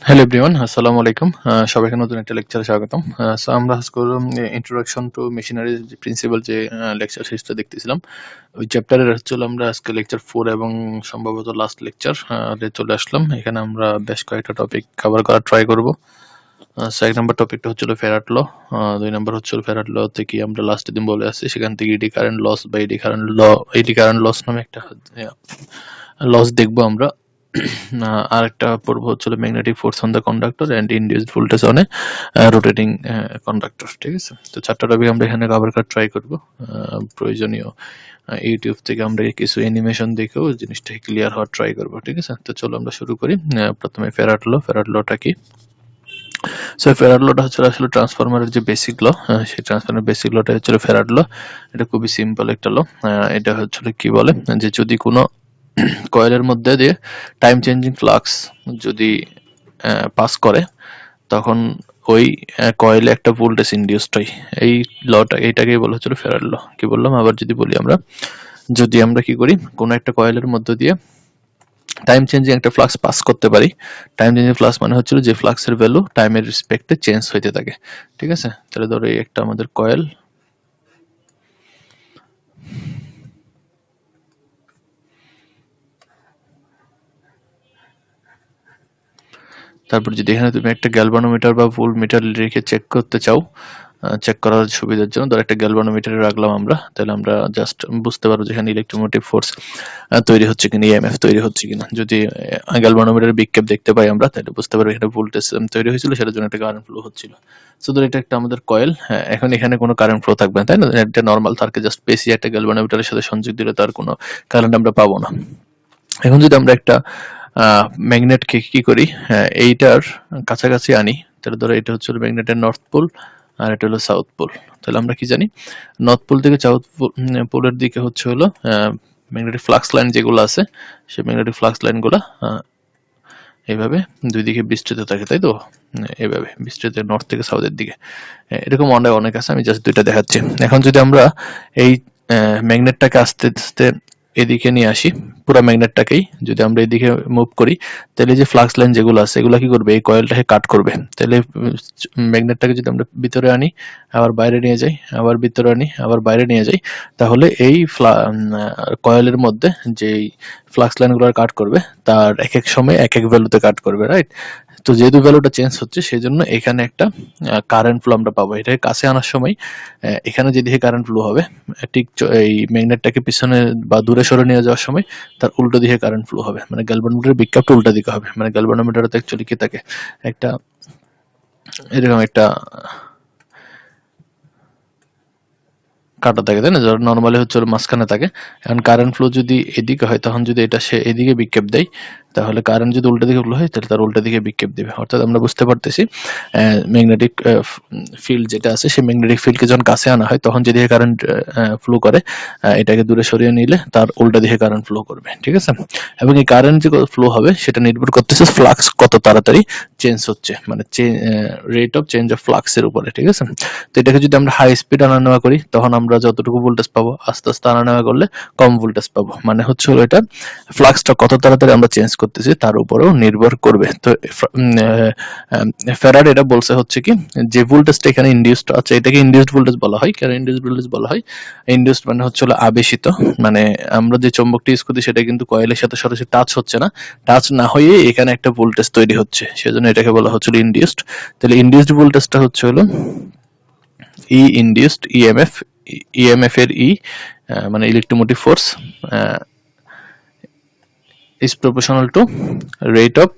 Hello everyone, আসসালামু আলাইকুম। সবাইকে নতুন একটা লেকচারে স্বাগতম। সো আমরা আজকে ইন্ট্রোডাকশন টু মেশিনারি প্রিন্সিপাল যে লেকচার সিরিজটা দেখতেছিলাম, ওই চ্যাপ্টারের হচ্ছে আমরা আজকে লেকচার 4 এবং সম্ভবত লাস্ট লেকচার চলে আসলাম। এখানে আমরা বেশ কয়েকটা টপিক কভার করার ট্রাই করব। সো 1 নম্বর টপিকটা হচ্ছিল ফ্যারাড ল, 2 নম্বর হচ্ছিল ফ্যারাড ল থেকে আমরা লাস্ট দিন বলে আসছি, সেখান থেকে এডি কারেন্ট লস বা এডি কারেন্ট লস নামে একটা লস দেখবো আমরা। আরেকটা পড়ব হচ্ছিল magnetic force on the conductor and induced voltage on a rotating conductor. ঠিক আছে, তো চারটা টপিক আমরা এখানে কভার করার ট্রাই করব। প্রয়োজনীয় ইউটিউব থেকে আমরা কিছু অ্যানিমেশন দেখেও জিনিসটাকে ক্লিয়ার হওয়ার ট্রাই করব। ঠিক আছে, তো চলো আমরা শুরু করি। প্রথমে ফ্যারাড লটা কি? সো ফ্যারাড লটা হচ্ছে আসলে ট্রান্সফরমারের যে বেসিক ল, সেই ট্রান্সফরমারের বেসিক লটা হচ্ছে ফ্যারাড ল। এটা খুবই সিম্পল একটা ল। এটা হচ্ছে কি বলে যে যদি কোনো কয়েলের মধ্যে দিয়ে টাইম চেঞ্জিং ফ্লাক্স যদি পাস করে, তখন ওই কয়েলে একটা ভোল্টেজ ইনডিউসড হয়। এই লটা, এইটাকেই বলা হচ্ছিল ফ্যারাড ল। কি বললাম আবার যদি বলি, যদি আমরা কি করি, কোনো একটা কয়েলের মধ্য দিয়ে টাইম চেঞ্জিং একটা ফ্লাক্স পাস করতে পারি। টাইম চেঞ্জিং ফ্লাক্স মানে হচ্ছিল যে ফ্লাক্সের ভ্যালু টাইমের রেসপেক্টে চেঞ্জ হইতে থাকে। ঠিক আছে, তাহলে ধরো এই একটা আমাদের কয়েল, তারপর যদি এখানে তুমি একটা গ্যালভানোমিটার বা ভোল্টমিটার রেখে চেক করতে চাও, চেক করার সুবিধার জন্য ধর একটা গ্যালভানোমিটারে রাখলাম আমরা, তাহলে আমরা জাস্ট বুঝতে পারবো যেখানে ইলেকট্রোমোটিভ ফোর্স তৈরি হচ্ছে কিনা, ইএমএফ তৈরি হচ্ছে কিনা। যদি গ্যালভানোমিটারের বিক্ষেপ দেখতে পাই আমরা, তাহলে বুঝতে পারবো এখানে ভোল্টেজ তৈরি হয়েছিল, সেটার জন্য একটা কারেন্ট ফ্লো হচ্ছিল। সো ধর এটা একটা আমাদের কয়েল। এখন এখানে কোনো কারেন্ট ফ্লো থাকবে না, তাই না? এটা নর্মাল তারকে জাস্ট পেসি একটা গ্যালভানোমিটারের সাথে সংযোগ দিলে তার কোনো কারেন্ট আমরা পাবো না। এখন যদি আমরা একটা ম্যাগনেটকে কি করি, এইটার কাছাকাছি আনি, তাহলে ধরো এটা হচ্ছে ম্যাগনেটের নর্থ পোল আর এটা হলো সাউথ পোল। তাহলে আমরা কি জানি, নর্থ পোল থেকে সাউথ পোলের দিকে হচ্ছে হলো ম্যাগনেটিক ফ্লাক্স লাইন যেগুলো আছে, সেই ম্যাগনেটিক ফ্লাক্স লাইনগুলো এইভাবে দুই দিকে বিস্তৃত থাকে, তাই তো? এইভাবে বিস্তৃত নর্থ থেকে সাউথের দিকে। এরকম অনেক আছে, আমি জাস্ট দুইটা দেখাচ্ছি। এখন যদি আমরা এই ম্যাগনেটটাকে আস্তে আস্তে এদিকে নিয়ে আসি, পুরো ম্যাগনেটটাকেই যদি আমরা এদিকে মুভ করি, তাহলে যে ফ্লাক্স লাইন যেগুলো আছে এগুলো কি করবে, এই কয়েলটাকে কাট করবে। তাহলে ম্যাগনেটটাকে যদি আমরা ভিতরে আনি, আবার বাইরে নিয়ে যাই, আবার ভিতরে আনি, আবার বাইরে নিয়ে যাই, তাহলে এই কয়েলের মধ্যে যেই ফ্লাক্স লাইনগুলো কাট করবে, তার এক এক সময় এক এক ভ্যালুতে কাট করবে, রাইট? তো যেহেতু ভ্যালুটা চেঞ্জ হচ্ছে, সেই জন্য এখানে একটা কারেন্ট ফ্লো আমরা পাবো। এটাকে কাছে আনার সময় এখানে যেদিকে কারেন্ট ফ্লো হবে, ঠিক এই ম্যাগনেটটাকে পিছনে বা দূরে সরে নিয়ে যাওয়ার সময় তার উল্টো দিকে কারেন্ট ফ্লো হবে, মানে গ্যালভানোমিটারের বিক্ষেপটা উল্টা দিকে হবে। মানে গ্যালভানোমিটারে তো অ্যাকচুয়ালি কি থাকে, একটা এরকম একটা কাটা থাকে, তাই না? যার নর্মালি হচ্ছে ওর মাঝখানে থাকে। এখন কারেন্ট ফ্লো যদি এদিকে হয়, তখন যদি এটা সে এদিকে বিক্ষেপ দেয়, তাহলে কারেন্ট যদি উল্টা দিকে ফ্লো হয়, তাহলে তার উল্টা দিকে বিক্ষেপ দেবে। অর্থাৎ আমরা বুঝতে পারতেছি ম্যাগনেটিক ফিল্ড যেটা আছে, সেই ম্যাগনেটিক ফিল্ডকে যখন কাছে আনা হয়, তখন যেদিকে কারেন্ট ফ্লো করে, এটাকে দূরে সরিয়ে নিলে তার উল্টা দিকে কারেন্ট ফ্লো করবে। ঠিক আছে, এবং এই কারেন্ট যে ফ্লো হবে সেটা নির্ভর করতেছে ফ্লাক্স কত তাড়াতাড়ি চেঞ্জ হচ্ছে, মানে রেট অফ চেঞ্জ অফ ফ্লাক্সের উপরে। ঠিক আছে, তো এটাকে যদি আমরা হাই স্পিড আনা নেওয়া করি, তখন আমরা যতটুকু ভোল্টেজ পাবো, আস্তে আস্তে আনা নেওয়া করলে কম ভোল্টেজ পাবো। মানে হচ্ছে হলো এটা ফ্লাক্সটা কত তাড়াতাড়ি আমরা চেঞ্জ করতেছি তার উপরেও নির্ভর করবে। তো ফ্যারাড এটা বলছে হচ্ছে কি, যে ভোল্টেজটা এখানে ইনডিউসড আছে, এটাকে ইনডিউসড ভোল্টেজ বলা হয়। কেন ইনডিউসড ভোল্টেজ বলা হয়? ইনডিউসড মানে হচ্ছে হলো আবেশিত, মানে আমরা যে চৌম্বকটি ইউজ করছি সেটা কিন্তু কয়েলের সাথে সরাসরি টাচ হচ্ছে না, টাচ না হয়ে এখানে একটা ভোল্টেজ তৈরি হচ্ছে, সেজন্য এটাকে বলা হচ্ছিল ইনডিউসড। তাহলে ইনডিউসড ভোল্টেজটা হচ্ছে হলো ই ইনডিউসড ইএমএফ, ইএমএফ এর ই মানে electromotive force is proportional to rate of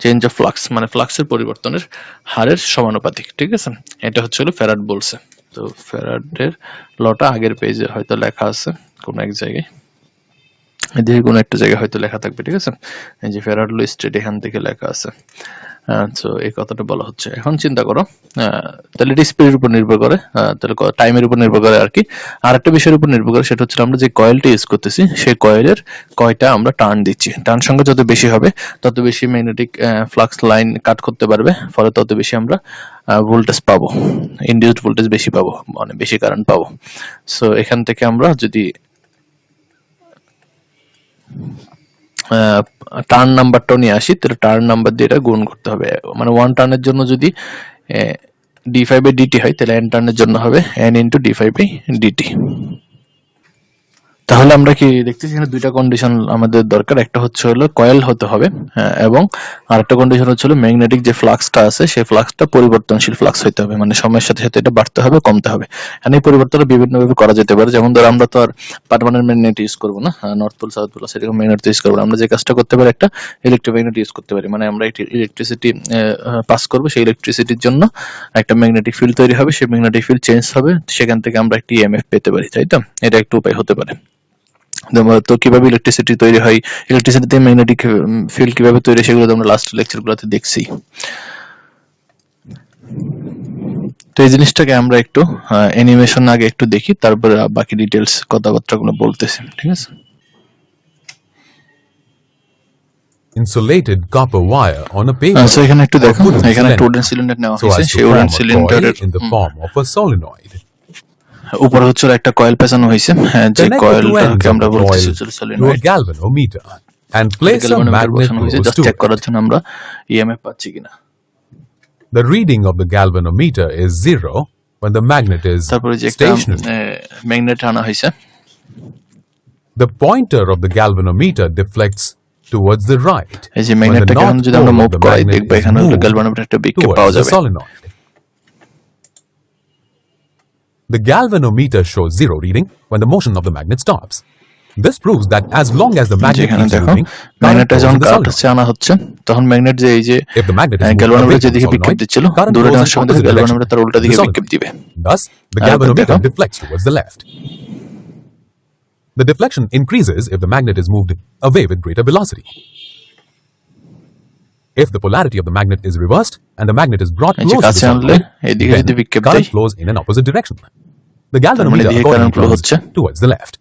change of flux, মানে ফ্লাক্সের পরিবর্তনের হারের সমানুপাতিক। ঠিক আছে, এটা হচ্ছে হলো ফ্যারাড বলছে। তো ফ্যারাডের লটা আগের পেজে হয়তো লেখা আছে কোন এক জায়গায়, এদিকে কোনো একটা জায়গায় হয়তো লেখা থাকবে। ঠিক আছে, এই যে ফ্যারাড ল স্টেট এখান থেকে লেখা আছে। তো এই কথাটা বলা হচ্ছে। এখন চিন্তা করো, তাহলে এটা স্পিডের উপর নির্ভর করে, তাহলে টাইমের উপর নির্ভর করে আর কি। আর একটা বিষয়ের উপর নির্ভর করে, সেটা হচ্ছে আমরা যে কয়েলটা ইউজ করতেছি, সেই কয়েলের কয়টা আমরা টার্ন দিচ্ছি। টার্ন সংখ্যা যত বেশি হবে, তত বেশি ম্যাগনেটিক ফ্লাক্স লাইন কাট করতে পারবে, ফলে তত বেশি আমরা ভোল্টেজ পাবো, ইনডিউসড ভোল্টেজ বেশি পাবো, মানে বেশি কারেন্ট পাবো। সো এখান থেকে আমরা যদি টার্ন নাম্বারটাও নিয়ে আসি, তাহলে টার্ন নাম্বার দিয়ে এটা গুণ করতে হবে। মানে 1 টার্নের জন্য যদি d5/dt হয়, তাহলে n টার্নের জন্য হবে n × d5/dt। তাহলে আমরা কি দেখতেছি এখানে দুইটা কন্ডিশন আমাদের দরকার, একটা হচ্ছে হলো কয়েল হতে হবে, এবং আরেকটা কন্ডিশন হচ্ছে হলো ম্যাগনেটিক যে ফ্লাক্সটা আছে সেই ফ্লাক্সটা পরিবর্তনশীল ফ্লাক্স হতে হবে, মানে সময়ের সাথে সাথে এটা বাড়তে হবে কমতে হবে। এখানে এই পরিবর্তনটা বিভিন্নভাবে করা যেতে পারে, যেমন ধর আমরা তো আর পার্মানেন্ট ম্যাগনেট ইউজ করবো না, নর্থ পোল সাউথ পোল সেরকম ম্যাগনেট ইউজ করবো না। আমরা যে কাজটা করতে পারি একটা ইলেকট্রোম্যাগনেট ইউজ করতে পারি, মানে আমরা একটি ইলেকট্রিসিটি পাস করবো, সেই ইলেকট্রিসিটির জন্য একটা ম্যাগনেটিক ফিল্ড তৈরি হবে, সেই ম্যাগনেটিক ফিল্ড চেঞ্জ হবে, সেখান থেকে আমরা একটি ইএমএফ পেতে পারি, তাই তো? এটা একটা উপায় হতে পারে। তো কিভাবে ইলেকট্রিসিটি তৈরি হয়, ইলেকট্রিসিটিতে ম্যাগনেটিক ফিল্ড কিভাবে তৈরি হয়, সেগুলো আমরা লাস্ট লেকচারগুলোতে দেখছি। তো এই জিনিসটাকে আমরা একটু অ্যানিমেশন আগে একটু দেখি, তারপরে বাকি ডিটেইলস কথাবার্তাগুলো বলতেছি, ঠিক আছে? Insulated copper wire on a paper so এখানে একটু or দেখো, wooden এখানে একটা cylinder উডেন সিলিন্ডার নেওয়া so হয়েছে, as to সেই form উডেন a coil সিলিন্ডারের in the form of a solenoid. উপরে হচ্ছে একটা কয়েল পেঁচানো হয়েছে, যে Connect the two কয়েলটাকে ends of আমরা the বলতেছি coil হচ্ছে to a solenoid. galvanometer and place a magnet বসানো হয়েছে close জাস্ট to চেক করার it. জন্য আমরা ইএমএফ পাচ্ছি কিনা। The reading of the galvanometer is 0 when the magnet is তারপরে যে একটা stationary. ম্যাগনেট আনা হয়েছে, The pointer of the galvanometer deflects towards the right এই যে when the ম্যাগনেটটাকে এখন north যদি আমরা pole মুভ of the করাই magnet দেখবো is এখানে moved গ্যালভানোমিটার একটা বিক্ষেপ পাওয়া towards the যাবে। solenoid. The galvanometer shows 0 reading when the motion of the magnet stops. This proves that as long as the magnet যেখানে keeps দেখো moving, current ম্যাগনেটটা flows যখন in the cut solenoid. আনা হচ্ছে, তখন magnet যে এই যে If the magnet is moved away galvanometer from the যেদিকে বিক্ষেপ solenoid, দিচ্ছিল, current দূরে flows নেওয়ার in সময় opposite direction গ্যালভানোমিটার তার উল্টা to the দিকে solenoid. বিক্ষেপ দিবে। Thus, the আরেকবার galvanometer দেখো। deflects towards the left. The deflection increases if the magnet is moved away with greater velocity. If the polarity of the magnet is reversed and the magnet is brought এই যে close to the কাছে আনলে solenoid, এইদিকে যদি then বিক্ষেপ current দেয়, flows in an opposite direction. The মানে galvanometer এদিকে accordingly current flow flows হচ্ছে, towards the left.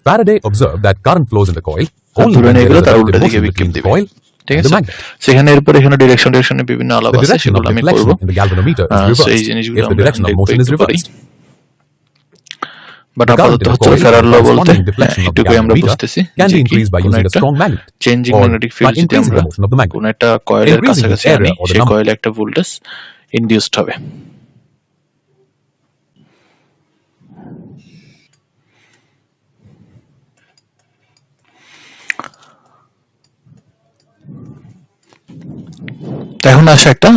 Faraday observed that current flows in the coil আর only দূরে when নিয়ে there গেলে is a তার relative উল্টা দিকে motion বিক্ষেপ between the দিবে, coil ঠিক and আছে? the magnet. সেখানে এরপর এখানে ডিরেকশনে বিভিন্ন আলাপ The আছে, direction সেগুলো of আমি করব। deflection in the galvanometer is so এই reversed জিনিসগুলো if the আমরা direction of দেখবো motion is একটু পরেই। reversed. বাট The current আপাতত in the হচ্ছে coil ফেরার ল and বলতে corresponding deflection of the এটুকুই আমরা galvanometer বুঝতেছি can যে be কি increased by কোন using a একটা strong magnet changing or magnetic by field যদি increasing আমরা the motion of the magnet. কোন একটা কয়েলের Increasing the কাছাকাছি আনি, area or the সেই number. কয়েলে একটা ভোল্টেজ ইনডিউসড হবে। এখন আসে একটা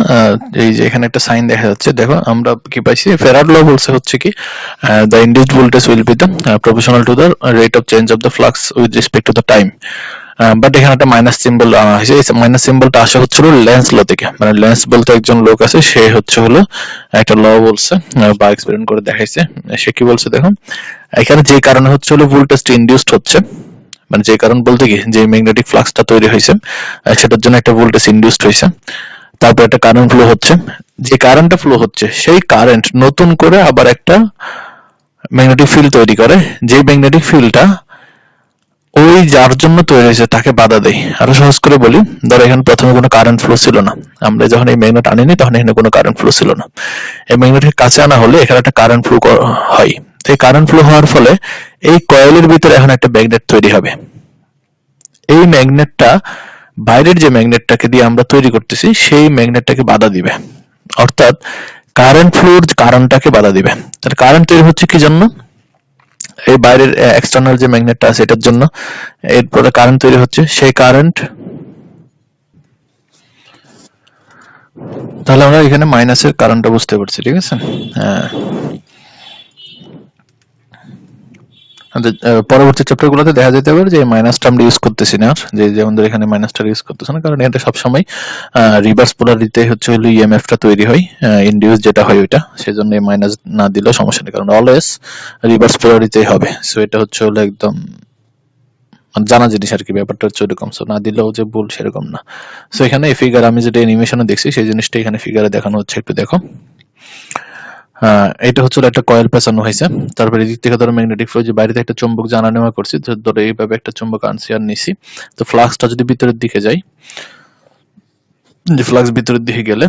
এই যে এখানে একটা সাইন দেখা যাচ্ছে, দেখো আমরা কি পাইছি, ফেরাড ল বলছে হচ্ছে কি the induced voltage will be the proportional to the rate of change of the flux with respect to the time. But এখানে একটা মাইনাস সিম্বল আনা হয়েছে, এই মাইনাস সিম্বলটা আসা হচ্ছিল লেন্স ল থেকে, মানে লেন্স বলতে একজন লোক আছে, সে হচ্ছে হলো একটা ল বলছে বা এক্সপেরিমেন্ট করে দেখাইছে। সে কি বলছে দেখো, এখানে যে কারণে হচ্ছে হলো ভোল্টেজটা ইনডিউসড হচ্ছে, মানে যে কারণ বলতে কি যে ম্যাগনেটিক ফ্লাক্সটা তৈরি হয়েছে সেটার জন্য একটা ভোল্টেজ ইনডিউসড হয়েছে, তারপর একটা কারেন্ট ফ্লো হচ্ছে, যে কারেন্টটা ফ্লো হচ্ছে সেই কারেন্ট নতুন করে আবার একটা ম্যাগনেটিক ফিল্ড তৈরি করে, যে ম্যাগনেটিক ফিল্ডটা ওই যার জন্য তৈরি হয়েছে তাকে বাধা দেয়। আরো সহজ করে বলি, ধরো এখানে প্রথমে কোনো কারেন্ট ফ্লো ছিল না, আমরা যখন এই ম্যাগনেট আনিনি তখন এখানে কোনো কারেন্ট ফ্লো ছিল না, এই ম্যাগনেটের কাছে আনা হলে এখানে একটা কারেন্ট ফ্লো হয়, এই কারেন্ট ফ্লো হওয়ার ফলে এই কয়েলের ভিতরে এখন একটা ম্যাগনেট তৈরি হবে। এই ম্যাগনেটটা বাইরের যে ম্যাগনেটটাকে দিয়ে আমরা তৈরি করতেছি সেই ম্যাগনেটটাকে বাধা দিবে, অর্থাৎ কারেন্ট ফ্লোর কারেন্টটাকে বাধা দিবে। তাহলে কারেন্ট তৈরি হচ্ছে কি জন্য, এই বাইরের এক্সটার্নাল যে ম্যাগনেটটা আছে এটার জন্য, এরপরে কারেন্ট তৈরি হচ্ছে, সেই কারেন্ট, তাহলে আমরা এখানে মাইনাসের কারেন্টটা বুঝতে পারছি, ঠিক আছে? পরবর্তী চ্যাপ্টারগুলোতে দেখা যেতে পারে যে মাইনাসটা আমরা ইউজ করতেছি না, যে যেমন ধর এখানে মাইনাসটা ইউজ করতেছি না, কারণ এটা সবসময় রিভার্স পোলারিটিতে হচ্ছে হলো ইএমএফটা তৈরি হয়, ইনডিউস যেটা হয় ওইটা, সেজন্য এই মাইনাস না দিলেও সমস্যা নেই, কারণ অলওয়েজ রিভার্স পোলারিটিতে হবে। সো এটা হচ্ছে হলো একদম জানা জিনিস আর কি, ব্যাপারটা হচ্ছে ওরকম, সো না দিলেও যে ভুল সেরকম না। সো এখানে এই ফিগার আমি যেটা অ্যানিমেশনে দেখছি সেই জিনিসটা এখানে ফিগারে দেখানো হচ্ছে, একটু দেখো। এটা হচ্ছে একটা কয়েল পেঁচানো হয়েছে, তারপরে এদিক থেকে ধরো ম্যাগনেটিক ফ্লো, যে বাইরে একটা চুম্বক জানা নেওয়া করছি, ধরো এইভাবে একটা চুম্বক আনছি আর নিছি, তো ফ্লাক্সটা যদি ভিতরের দিকে যায়, যে ফ্লাক্স ভিতরের দিকে গেলে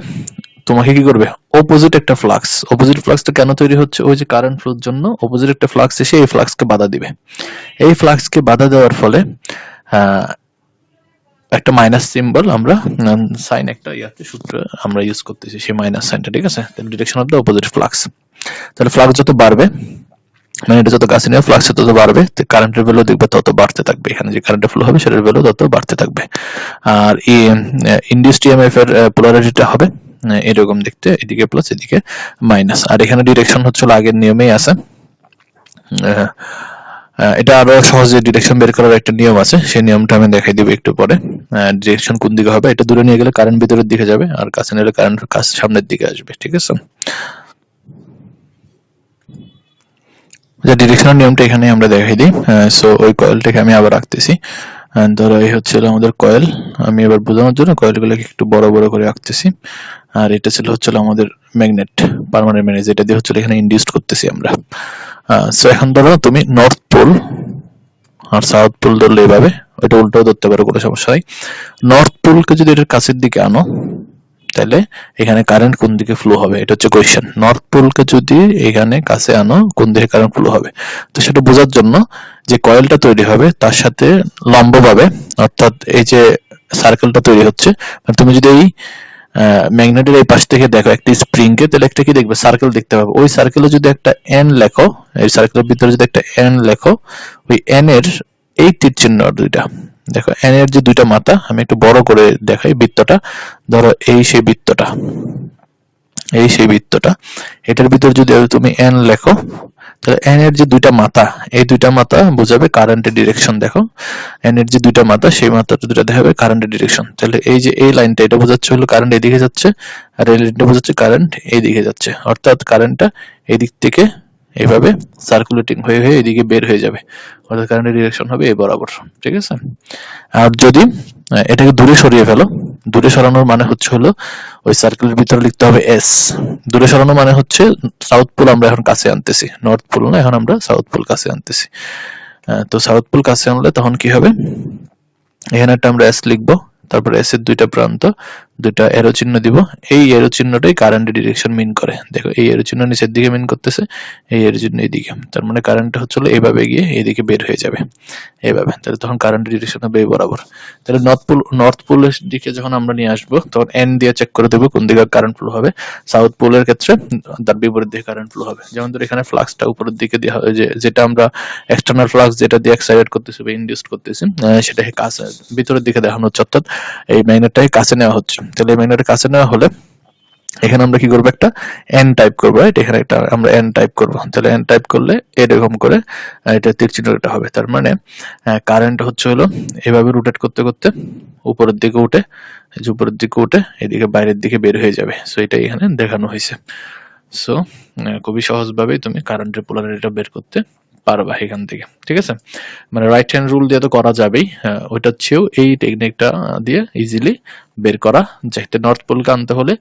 তোমাকে কি করবে, অপোজিট একটা ফ্লাক্স, অপোজিট ফ্লাক্সটা কেন তৈরি হচ্ছে, ওই যে কারেন্ট ফ্লোর জন্য অপোজিট একটা ফ্লাক্স এসে এই ফ্লাক্সকে বাধা দিবে। এই ফ্লাক্সকে বাধা দেওয়ার ফলে একটা মাইনাস সিম্বল আমরা সাইন একটা ইয়াতে সূত্র আমরা ইউজ করতেছি, সেই মাইনাস সাইনটা, ঠিক আছে। তাহলে direction of the opposite flux, তাহলে ফ্লাক্স যত বাড়বে মানে এটা যত কাছে নিয়ে ফ্লাক্স তত বাড়বে, তো কারেন্টের ভ্যালু দেখবে তত বাড়তে থাকবে, এখানে যে কারেন্টের ফ্লো হবে সেটার ভ্যালু তত বাড়তে থাকবে। আর ইনডিউসড ইএমএফ এর পোলারিটিটা হবে এরকম দেখতে, এদিকে প্লাস এদিকে মাইনাস। আর এখানে ডিরেকশন হচ্ছে আগের নিয়মেই আছে, এটা আরো সহজে ডিরেকশন বের করার একটা নিয়ম আছে, সেই নিয়মটা আমি দেখাই দিব একটু পরে। ডিরেকশন কোন দিকে হবে, এটা দূরে নিয়ে গেলে কারেন্ট ভিতরের দিকে যাবে, আর কাছে নিলে কারেন্ট সামনের দিকে আসবে, ঠিক আছে। যে ডিরেকশনের নিয়মটা এখানে আমরা দেখাই দিই। সো ওই কয়েলটাকে আমি আবার রাখতেছি, ধরো এই হচ্ছে আমাদের কয়েল, আমি এবার বোঝানোর জন্য কয়েলগুলোকে একটু বড় বড় করে রাখতেছি। আর এটা ছিল হচ্ছে আমাদের ম্যাগনেট, পার্মানেন্ট ম্যাগনেট, যেটা দিয়ে হচ্ছে এখানে ইন্ডিউসড করতেছি আমরা। সো এখন ধরো তুমি নর্থ পোল আর সাউথ পোল ধরলে এভাবে, এটা উল্টাও ধরতে পারো, কোনো সমস্যা নাই। নর্থ পোলকে যদি এটার কাছের দিকে আনো তাহলে এখানে কারেন্ট কোন দিকে ফ্লো হবে, এটা হচ্ছে কোয়েশ্চেন। নর্থ পোলকে যদি এখানে কাছে আনো কোন দিকে কারেন্ট ফ্লো হবে, তো সেটা বোঝার জন্য যে কয়েলটা তৈরি হবে তার সাথে লম্বভাবে, অর্থাৎ এই যে সার্কেলটা তৈরি হচ্ছে, মানে তুমি যদি এই ম্যাগনেটের এই পাশ থেকে দেখো একটা স্প্রিং কে, তাহলে একটা কি দেখবে, সার্কেল দেখতে পাবে। ওই সার্কেলে যদি একটা এন লেখো, এই সার্কেলের ভিতরে যদি একটা এন লেখো, ওই এন এর এই তীর চিহ্ন দুইটা দেখো, এন এর যে দুইটা মাথা, আমি একটু বড় করে দেখাই বৃত্তটা, ধরো এই সেই বৃত্তটা, এই সেই বৃত্তটা, এটার ভিতর যদি তুমি এন লেখো, তাহলে এন এর যে দুইটা মাথা, এই দুইটা মাথা বোঝাবে কারেন্টের ডিরেকশন। দেখো এন এর যে দুইটা মাথা, সেই মাথাটা দুটো দেখাবে কারেন্টের ডিরেকশন। তাহলে এই যে এই লাইনটা, এটা বোঝাচ্ছে হলো কারেন্ট এদিকে যাচ্ছে, আর এই লাইনটা বোঝাচ্ছে কারেন্ট এইদিকে যাচ্ছে, অর্থাৎ কারেন্টটা এদিক থেকে এইভাবে সার্কুলেটিং হয়ে হয়ে এদিকে বের হয়ে যাবে, অর্থাৎ কারেন্টের ডিরেকশন হবে এই বরাবর, ঠিক আছে। আর যদি এটাকে দূরে সরিয়ে ফেলো, দূরে সরানোর মানে হচ্ছে হলো ওই সার্কেলের ভিতরে লিখতে হবে এস। দূরে সরানো মানে হচ্ছে সাউথ পোল আমরা এখন কাছে আনতেছি, নর্থ পোল না, এখন আমরা সাউথ পোল কাছে আনতেছি। তো সাউথ পোল কাছে আনলে তখন কি হবে, এখানে একটা আমরা এস লিখবো, তারপর এস এর দুইটা প্রান্ত দুইটা এরো চিহ্ন দিব, এই এরো চিহ্নটাই কারেন্টের ডিরেকশন মিন করে। দেখো এই এরো চিহ্ন নিচের দিকে মিন করতেছে, এই এরো চিহ্ন এইদিকে, তার মানে কারেন্টটা হচ্ছে এইভাবে গিয়ে এইদিকে বের হয়ে যাবে এইভাবে, তাহলে তখন কারেন্টের ডিরেকশন হবে এই বরাবর। তাহলে নর্থ পোলের দিকে যখন আমরা নিয়ে আসবো তখন এন দিয়ে চেক করে দেবো কোন দিকে কারেন্ট ফ্লো হবে। সাউথ পোলের ক্ষেত্রে তার বিপরীত দিকে কারেন্ট ফ্লো হবে। যেমন ধর এখানে ফ্লাক্সটা উপরের দিকে দেওয়া হয়, যেটা আমরা এক্সটার্নাল ফ্লাক্স যেটা দিয়ে এক্সাইটেড করতেছি বা ইনডিউসড করতেছি, সেটাকে কাছে ভিতরের দিকে দেখানো হচ্ছে, অর্থাৎ এই ম্যাগনেটটাকে কাছে নেওয়া হচ্ছে। তাহলে এই ম্যাগনেটের কাছে নেওয়া হলে এখানে আমরা কি করবো, একটা এন টাইপ করবো, রাইট, এখানে একটা আমরা এন টাইপ করবো। তাহলে এন টাইপ করলে এরকম করে এটা তীর চিহ্নটা হবে, তার মানে কারেন্ট হচ্ছে হলো এভাবে রোটেট করতে করতে উপরের দিকে উঠে, এই যে উপরের দিকে উঠে এদিকে বাইরের দিকে বের হয়ে যাবে। সো এটা এখানে দেখানো হয়েছে। সো খুবই সহজভাবে তুমি কারেন্টের পোলারিটিটা বের করতে পারবা এখান থেকে, ঠিক আছে। মানে রাইট হ্যান্ড রুল দিয়ে তো করা যাবেই, ওইটার চেয়েও এই টেকনিকটা দিয়ে ইজিলি বের করা যাইতে। নর্থ পোলকে আনতে হলে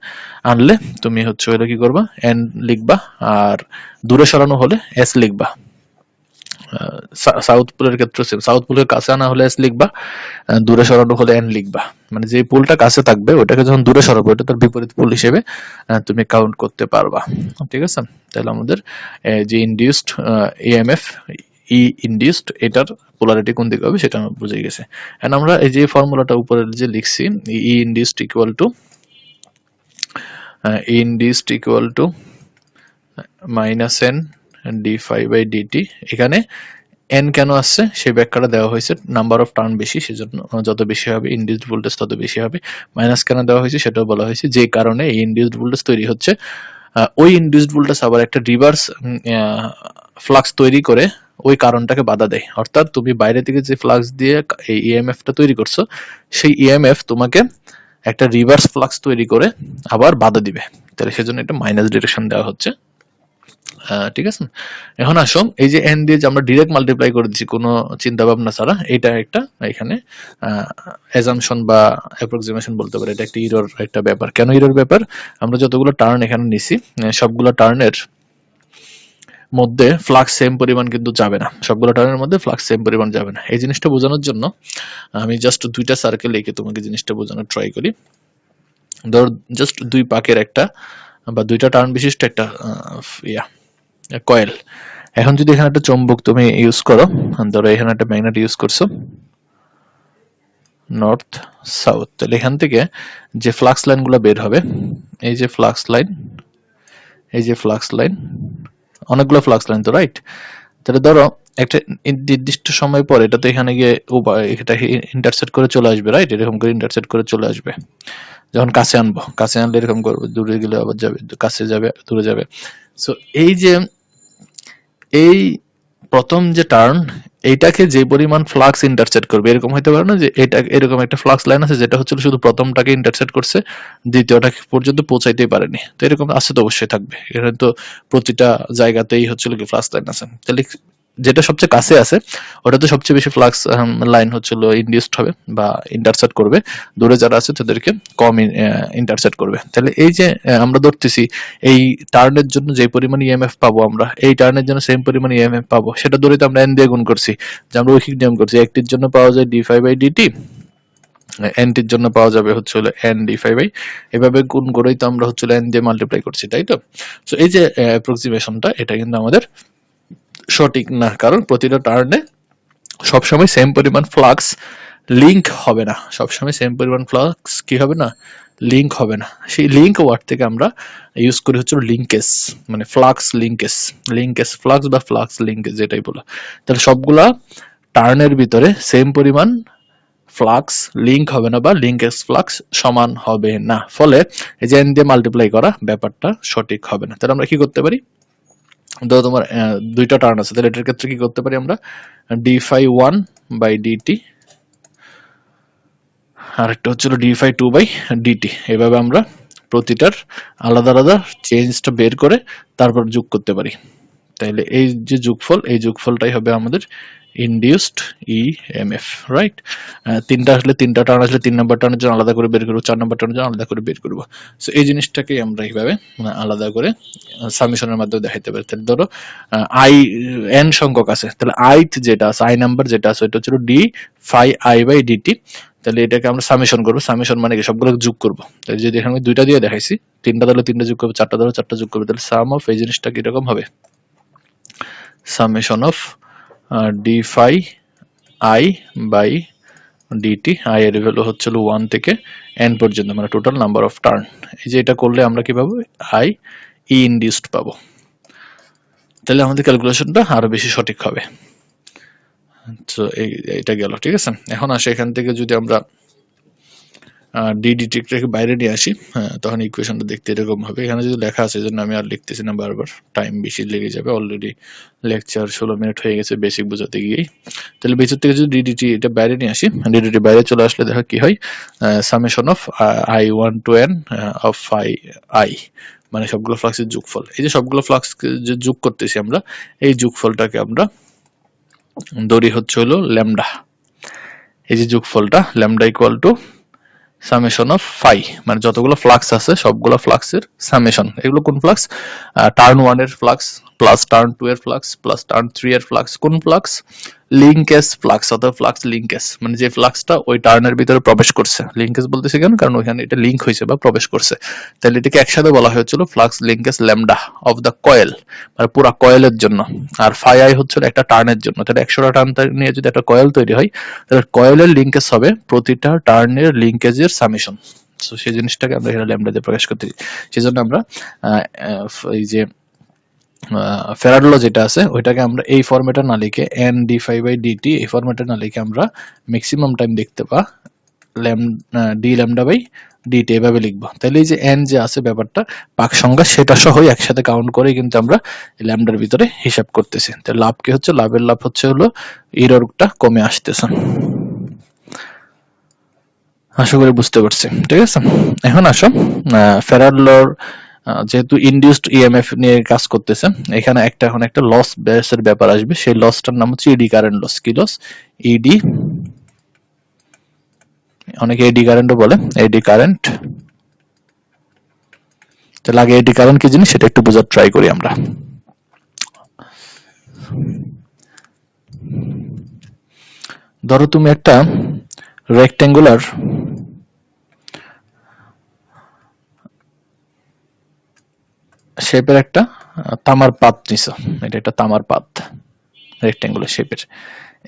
আনলে তুমি হচ্ছে ওইটা কি করবা, এন লিখবা, আর দূরে সরানো হলে এস লিখবা। সাউথ পোলের ক্ষেত্রে সেম, সাউথ পোলের কাছে আনা হলে এস লিখবা, দূরে সরানো হলে এন লিখবা। মানে যে পোলটা কাছে থাকবে ওটাকে যখন দূরে সরাবো ওটা তার বিপরীত পোল হিসেবে তুমি কাউন্ট করতে পারবা, ঠিক আছে। তাহলে আমাদের যে ইনডিউসড ইএমএফ ই ইনডিউসড, এটার পোলারিটি কোন দিকে হবে সেটা আমরা বুঝে গেছে। এন্ড আমরা এই যে ফর্মুলাটা উপরে যে লিখছি, E induced equal to induced equal to minus N D phi by DT. এখানে এন কেন আসছে সেই ব্যাখ্যাটা দেওয়া হয়েছে, নাম্বার অফ টার্ন বেশি সেজন্য যত বেশি হবে ইনডিউসড ভোল্টেজ তত বেশি হবে। মাইনাস কেন দেওয়া হয়েছে সেটাও বলা হয়েছে, যে কারণে এই ইনডিউসড ভোল্টেজ তৈরি হচ্ছে, ওই ইনডিউসড ভোল্টেজ আবার একটা রিভার্স ফ্লাক্স তৈরি করে ওই কারণটাকে বাধা দেয়। অর্থাৎ তুমি বাইরে থেকে যে ফ্লাক্স দিয়ে এই ইএমএফটা তৈরি করছো, সেই ইএমএফ তোমাকে একটা রিভার্স ফ্লাক্স তৈরি করে আবার বাধা দিবে, তাহলে সেজন্য এটা মাইনাস ডিরেকশন দেওয়া হচ্ছে, ঠিক আছে। এখন আসো এই যে এন দিয়ে যে আমরা ডিরেক্ট মাল্টিপ্লাই করে দিচ্ছি কোনো চিন্তা ভাবনা ছাড়া, এটা একটা এখানে অ্যাজাম্পশন বা অ্যাপ্রক্সিমেশন বলতে পারে, এটা একটা ইরর একটা ব্যাপার। কেন ইরর ব্যাপার, আমরা যতগুলো টার্ন এখানে নিছি সবগুলো টার্নের মধ্যে ফ্লাক্স সেম পরিমাণ কিন্তু যাবে না, সবগুলো টার্নের মধ্যে ফ্লাক্স সেম পরিমাণ যাবে না। এই জিনিসটা বোঝানোর জন্য আমি জাস্ট দুইটা সার্কেল এঁকে তোমাকে জিনিসটা বোঝানোর ট্রাই করি। ধর জাস্ট দুই পাকের একটা বা দুইটা টার্ন বিশিষ্ট একটা কয়েল। এখন যদি এখানে একটা চৌম্বক তুমি ইউজ করো, ধরো এখানে একটা ম্যাগনেট ইউজ করছো, নর্থ সাউথ। তাহলে এখান থেকে যে ফ্লাক্স লাইনগুলো বের হবে, এই যে ফ্লাক্স লাইন, এই যে ফ্লাক্স লাইন, অনেকগুলো ফ্লাক্স লাইন তো, রাইট? তাহলে ধরো একটা নির্দিষ্ট সময় পর এটা তো এখানে গিয়ে এটা ইন্টারসেক্ট করে চলে আসবে, রাইট? এরকম করে ইন্টারসেক্ট করে চলে আসবে। যখন কাছে আনবো, কাছে আনলে এরকম করবো, দূরে গেলে আবার যাবে, কাছে যাবে, দূরে যাবে। সো এই যে এই প্রথম যে টার্ন, এইটাকে যে পরিমাণ ফ্লাক্স ইন্টারসেক্ট করবে, এরকম হতে পারে না যে এটা এরকম একটা ফ্লাক্স লাইন আছে যেটা হচ্ছিল শুধু প্রথমটাকে ইন্টারসেক্ট করছে, দ্বিতীয়টা পর্যন্ত পৌঁছাইতেই পারেনি। তো এরকম আছে তো অবশ্যই থাকবে, এখানে তো প্রতিটা জায়গাতেই হচ্ছিল কি ফ্লাক্স লাইন আছে। তাহলে যেটা সবচেয়ে কাছে আছে ওটাতে সবচেয়ে বেশি ফ্লাক্স লাইন হচ্ছিল ইনডিউসড হবে বা ইন্টারসেক্ট করবে, দূরে যারা আছে তাদেরকে কম ইন্টারসেক্ট করবে। তাহলে এই যে আমরা ধরতেছি এই টার্নের জন্য যে পরিমাণ ইএমএফ পাবো আমরা, এই টার্নের জন্য সেম পরিমাণ ইএমএফ পাবো, সেটা ধরে তো আমরা এন দিয়ে গুণ করছি, যে আমরা রৈখিক নিয়ম করছি। একটির জন্য পাওয়া যায় d5/dt, এনটির জন্য পাওয়া যাবে হচ্ছে হলো এন d5/, এভাবে গুণ করেই তো আমরা হচ্ছে এন দিয়ে মাল্টিপ্লাই করছি, তাই তো? সো এই যে অ্যাপ্রক্সিমেশনটা, এটা কিন্তু আমাদের সঠিক না, কারণ প্রতিটা টার্নে সবসময় সেম পরিমাণ ফ্লাক্স লিংক হবে না, সবসময় সেম পরিমাণ ফ্লাক্স কি হবে না, লিংক হবে না। সেই লিংক ওয়ার্ড থেকে আমরা ইউজ করি হচ্ছে লিঙ্কেজ, মানে ফ্লাক্স লিঙ্কেজ, লিঙ্কেজ ফ্লাক্স বা ফ্লাক্স লিঙ্কেজ যেটাই বলো। তাহলে সবগুলা টার্নের ভিতরে সেম পরিমাণ ফ্লাক্স লিংক হবে না বা লিঙ্কেজ ফ্লাক্স সমান হবে না, ফলে এই যে এন দিয়ে মাল্টিপ্লাই করা ব্যাপারটা সঠিক হবে না। তাহলে আমরা কি করতে পারি, ধরো তোমার দুইটা টার্ন আছে, তাহলে এটার ক্ষেত্রে কি করতে পারি আমরা, d∅1/dt আর একটা হচ্ছিল d∅2/dt, এভাবে আমরা প্রতিটার আলাদা আলাদা চেঞ্জটা বের করে তারপর যোগ করতে পারি। তাইলে এই যে যোগফল, এই যোগফলটাই হবে আমাদের ইনডিউসড ইএমএফ, রাইট? তিনটা আসলে, তিনটা টার্ন আসলে 3 নাম্বার টার্নের জন্য আলাদা করে বের করবো, 4 নাম্বার টার্নের জন্য আলাদা করে বের করবো। সো এই জিনিসটাকে আমরা এইভাবে আলাদা করে সামেশনের মাধ্যমে দেখাইতে পারি। তাহলে ধরো আই এন সংখ্যক আছে, তাহলে আইথ যেটা আছে, আই নাম্বার যেটা আছে, এটা হচ্ছে d∅i/dt। তাহলে এটাকে আমরা সামেশন করবো, সামেশন মানে কি সবগুলো যোগ করবো। তাহলে যদি এখানে আমি দুইটা দিয়ে দেখাইছি, তিনটা ধরলে তিনটা যোগ করবো, চারটা ধরলে চারটা যোগ করবো, তাহলে সাম অফ এই জিনিসটা কিরকম হবে, summation of d∅i/dt, i এর ভ্যালু হচ্ছে 1 থেকে n পর্যন্ত, মানে টোটাল নাম্বার অফ টার্ন। এই যে এটা করলে আমরা কি পাবো, i e ইনডিউসড পাবো। তাহলে আমাদের ক্যালকুলেশনটা আরো বেশি সঠিক হবে। তো এইটা গেল, ঠিক আছে। এখন আসে এখান থেকে যদি আমরা ডিডিটিটাকে বাইরে নিয়ে আসি, হ্যাঁ, তখন ইকুয়েশনটা দেখতে এরকম হবে। এখানে যদি লেখা আছে, জন্য আমি আর লিখতেছি না বারবার, টাইম বেশি লেগে যাবে। অলরেডি লেকচার 16 মিনিট হয়ে গেছে বেসিক বোঝাতে গিয়েই। তাহলে বেসিক থেকে যদি ডিডিটি এটা বাইরে নিয়ে আসি, ডিডিটি বাইরে চলে আসলে দেখা কি হয়, summation of i1 to n of i, মানে সবগুলো ফ্লাক্সের যোগফল। এই যে সবগুলো ফ্লাক্স যে যোগ করতেছি আমরা, এই যোগফলটাকে আমরা ধরি হচ্ছে হলো ল্যামডা। এই যে যোগফলটা lambda equal to summation of phi, মানে যতগুলো ফ্লাক্স আছে সবগুলো ফ্লাক্সের সামেশন। এগুলো কোন ফ্লাক্স, টার্ন 1 এর ফ্লাক্স প্লাস টার্ন 2 এর ফ্লাক্স প্লাস টার্ন 3 এর ফ্লাক্স। কোন ফ্লাক্স, লিঙ্কেজ ফ্লাক্স, অথবা ফ্লাক্স লিঙ্কেজ, মানে যে ফ্লাক্সটা ওই টার্নের ভিতরে প্রবেশ করছে। লিঙ্কেজ বলতেছি কেন, কারণ ওইখানে এটা লিঙ্ক হয়েছে বা প্রবেশ করছে। তাহলে এটাকে একসাথে বলা হয়েছিল flux linkage lambda of the coil, মানে পুরা কয়েলের জন্য। আর ফাই আই হচ্ছে একটা টার্নের জন্য। তাহলে 100টা টার্ন নিয়ে যদি একটা কয়েল তৈরি হয়, তাহলে কয়েলের লিঙ্কেজ হবে প্রতিটা টার্নের লিঙ্কেজের সামেশন। সো সেই জিনিসটাকে আমরা এখানে ল্যামডা দিয়ে প্রকাশ করতেছি। সেজন্য আমরা এই যে ফ্যারাড ল যেটা আছে ওইটাকে আমরা এই ফরম্যাটে না লিখে n d∅/dt এই ফরম্যাটে না লিখে আমরা ম্যাক্সিমাম টাইম দেখতে পা d λ/dt এভাবে লিখবো। তাহলে এই যে n যে আছে ব্যাপারটা পাক সংখ্যা সেটা সহ একসাথে কাউন্ট করে কিন্তু আমরা ল্যামডার ভিতরে হিসাব করতেছি। তাহলে লাভ কি হচ্ছে, লাভের লাভ হচ্ছে হলো এররটা কমে আসতেছে। আশা করি বুঝতে পারছি, ঠিক আছে। এখন আসো ফ্যারাড লর যেহেতু ইনডিউসড ইএমএফ নিয়ে কাজ করতেছে, এখানে এখন একটা লস বেসের ব্যাপার আসবে। সেই লসটার নাম হচ্ছে ইডি কারেন্ট লস। কি লস, ইডি, অনেকে এডি কারেন্টও বলে, এডি কারেন্ট। তাহলে আগে এডি কারেন্ট কি জিনিস সেটা একটু বোঝার ট্রাই করি আমরা। ধরো তুমি একটা রেক্টেঙ্গুলার শেপের একটা তামার পাত নিছো, এটা একটা তামার পাত, রেক্ট্যাঙ্গুলার শেপের।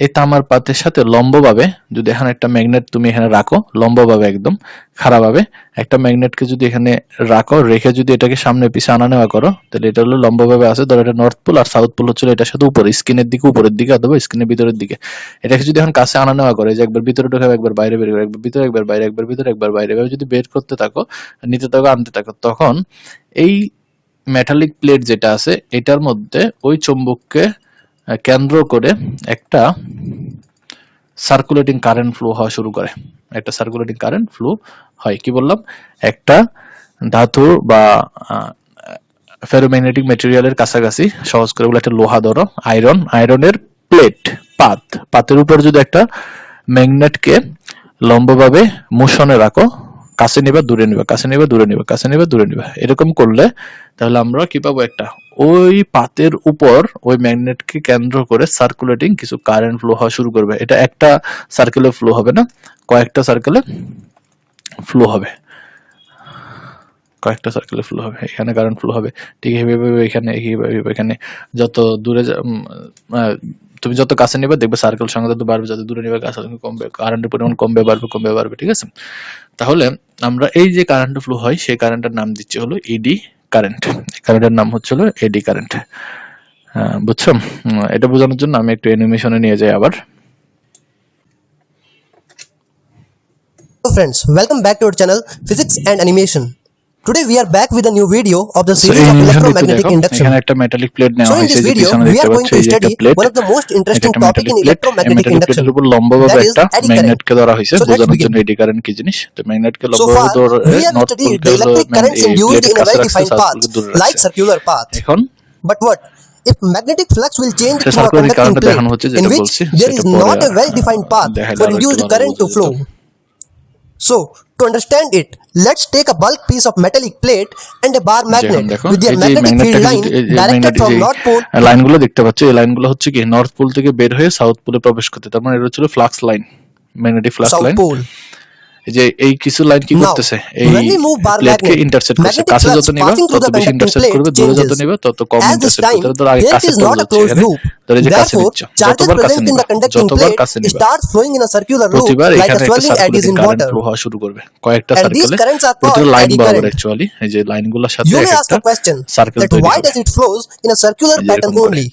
এই তামার পাতের সাথে লম্বভাবে যদি এখানে একটা ম্যাগনেট তুমি এখানে রাখো, লম্বভাবে একদম খাড়াভাবে একটা ম্যাগনেটকে যদি এখানে রাখো, রেখে যদি এটাকে সামনে পিছে আনা নেওয়া করো, তাহলে এটা হলো লম্বভাবে আছে। ধরো এটা নর্থ পোল আর সাউথ পোল হচ্ছিল এটার সাথে উপরে, স্ক্রিনের দিকে উপরের দিকে অথবা স্ক্রিনের ভিতরের দিকে। এটাকে যদি এখন কাছে আনা নেওয়া করে, যে একবার ভিতরে ঢোকাবে, একবার বাইরে বের করে, একবার ভিতরে, একবার বাইরে, একবার ভিতরে, একবার বাইরে, এভাবে যদি বের করতে থাকো, নিতে থাকো, আনতে থাকো, তখন এই মেটালিক প্লেট যেটা আছে এটার মধ্যে ওই চুম্বককে কেন্দ্র করে একটা সার্কুলেটিং কারেন্ট ফ্লো হওয়া শুরু করে। একটা সার্কুলেটিং কারেন্ট ফ্লো হয়। কি বললাম? একটা ধাতু বা ফেরোম্যাগনেটিক ম্যাটেরিয়ালের কাছাকাছি, সহজ করে বলে একটা লোহা ধরো, আয়রনের প্লেট, পাতের উপর যদি একটা ম্যাগনেটকে লম্বভাবে মোশনে রাখো, কাছে নিবা, দূরে নিবা, কাছে নিবা, দূরে নিবা, কাছে নিবা, দূরে নিবা, এরকম করলে তাহলে আমরা কি পাবো? একটা ওই পাতের উপর ওই ম্যাগনেটকে কেন্দ্র করে সার্কুলেটিং কিছু কারেন্ট ফ্লো হওয়া শুরু করবে। এটা একটা সার্কেলে ফ্লো হবে না, কয়েকটা সার্কেলে ফ্লো হবে, কয়েকটা সার্কেলে ফ্লো হবে। এখানে কারেন্ট ফ্লো হবে, ঠিক এইভাবে এখানে, এইভাবে এখানে। যত দূরে তুমি যত কাছে নেবে দেখবে সার্কেল সংখ্যা তত বাড়বে, যত দূরে নেবে কাছে কমবে, কারেন্টের পরিমাণ কমবে, বাড়বে, ঠিক আছে? তাহলে আমরা এই যে কারেন্ট ফ্লো হয় সেই কারেন্টের নাম দিচ্ছি হলো এডি কারেন্ট। কারেন্টের নাম হচ্ছে হলো এডি কারেন্ট। বুঝছো? এটা বোঝানোর জন্য আমি একটু অ্যানিমেশনে নিয়ে যাই আবার। Hello friends, welcome back to our channel Physics and Animation. Today we are back with a new video of the series of electromagnetic induction. এখানে একটা মেটালিক প্লেট নেওয়া So in হয়েছে, this যে video পিছনে we দেখতে are going পাচ্ছ to এই যে একটা study plate, one of the most এটা interesting একটা topic in মেটালিক প্লেট। এই electromagnetic মেটালিক induction. প্লেটের উপর লম্বভাবে That is একটা eddy current. ম্যাগনেটকে ধরা হয়েছে, So let's বোঝানোর begin. জন্য এডি কারেন্ট কি জিনিস। তো ম্যাগনেটকে So লম্বভাবে far ধরে we have north studied পোলকে the হলো electric currents এই induced প্লেটের in a কাছে well রাখছে, defined সাউথ path পোলকে দূরে like রাখছে। circular path. এখন But what if magnetic flux will change say through a circular conducting কারেন্টটা plate দেখানো হচ্ছে, in যেটা which বলছি there সেটা is পরে not a well defined path দেখালে for আরো একটু induced ভালো current to বোঝা flow? যেত। So, to understand it, let's take a bulk piece of metallic plate and a bar যেমন magnet দেখো with their এই যে magnetic field ম্যাগনেটটাকে line যদি এই directed ম্যাগনেট from যে North Pole লাইনগুলো দেখতে পাচ্ছ, এই লাইনগুলো হচ্ছে কি নর্থ পোল থেকে বের হয়ে সাউথ পোলে প্রবেশ করতে, তার মানে এটা হচ্ছে flux line, magnetic flux South line. Pole. এই যে এই কিছু লাইন কি Now, করতেছে, এই when we move bar প্লেটকে magnet, intersect করছে। magnetic কাছে flux যত নিবা passing through তত the বেশি conducting ইন্টারসেক্ট plate করবে, দূরে যত changes. নিবা তত কম At this ইন্টারসেক্ট time, করবে। ধরো আগে here কাছে is পড়ে not a যাচ্ছে, closed এখানে loop. ধরো এই যে কাছে Therefore, নিচ্ছ, charges যতবার কাছে present in নিবা, the conducting যতবার plate কাছে নিবা, starts flowing in a circular loop প্রতিবার like এখানে a একটা swirling eddies circulating in current water. Flow হওয়া শুরু করবে কয়েকটা And these সার্কেলে, currents are প্রতিটা called লাইন eddy বরাবর। current. অ্যাকচুয়ালি এই যে লাইনগুলোর সাথে You এক may ask একটা the question সার্কেল that তৈরি why হবে। does it flows in a circular এই যে pattern এরকম করে only,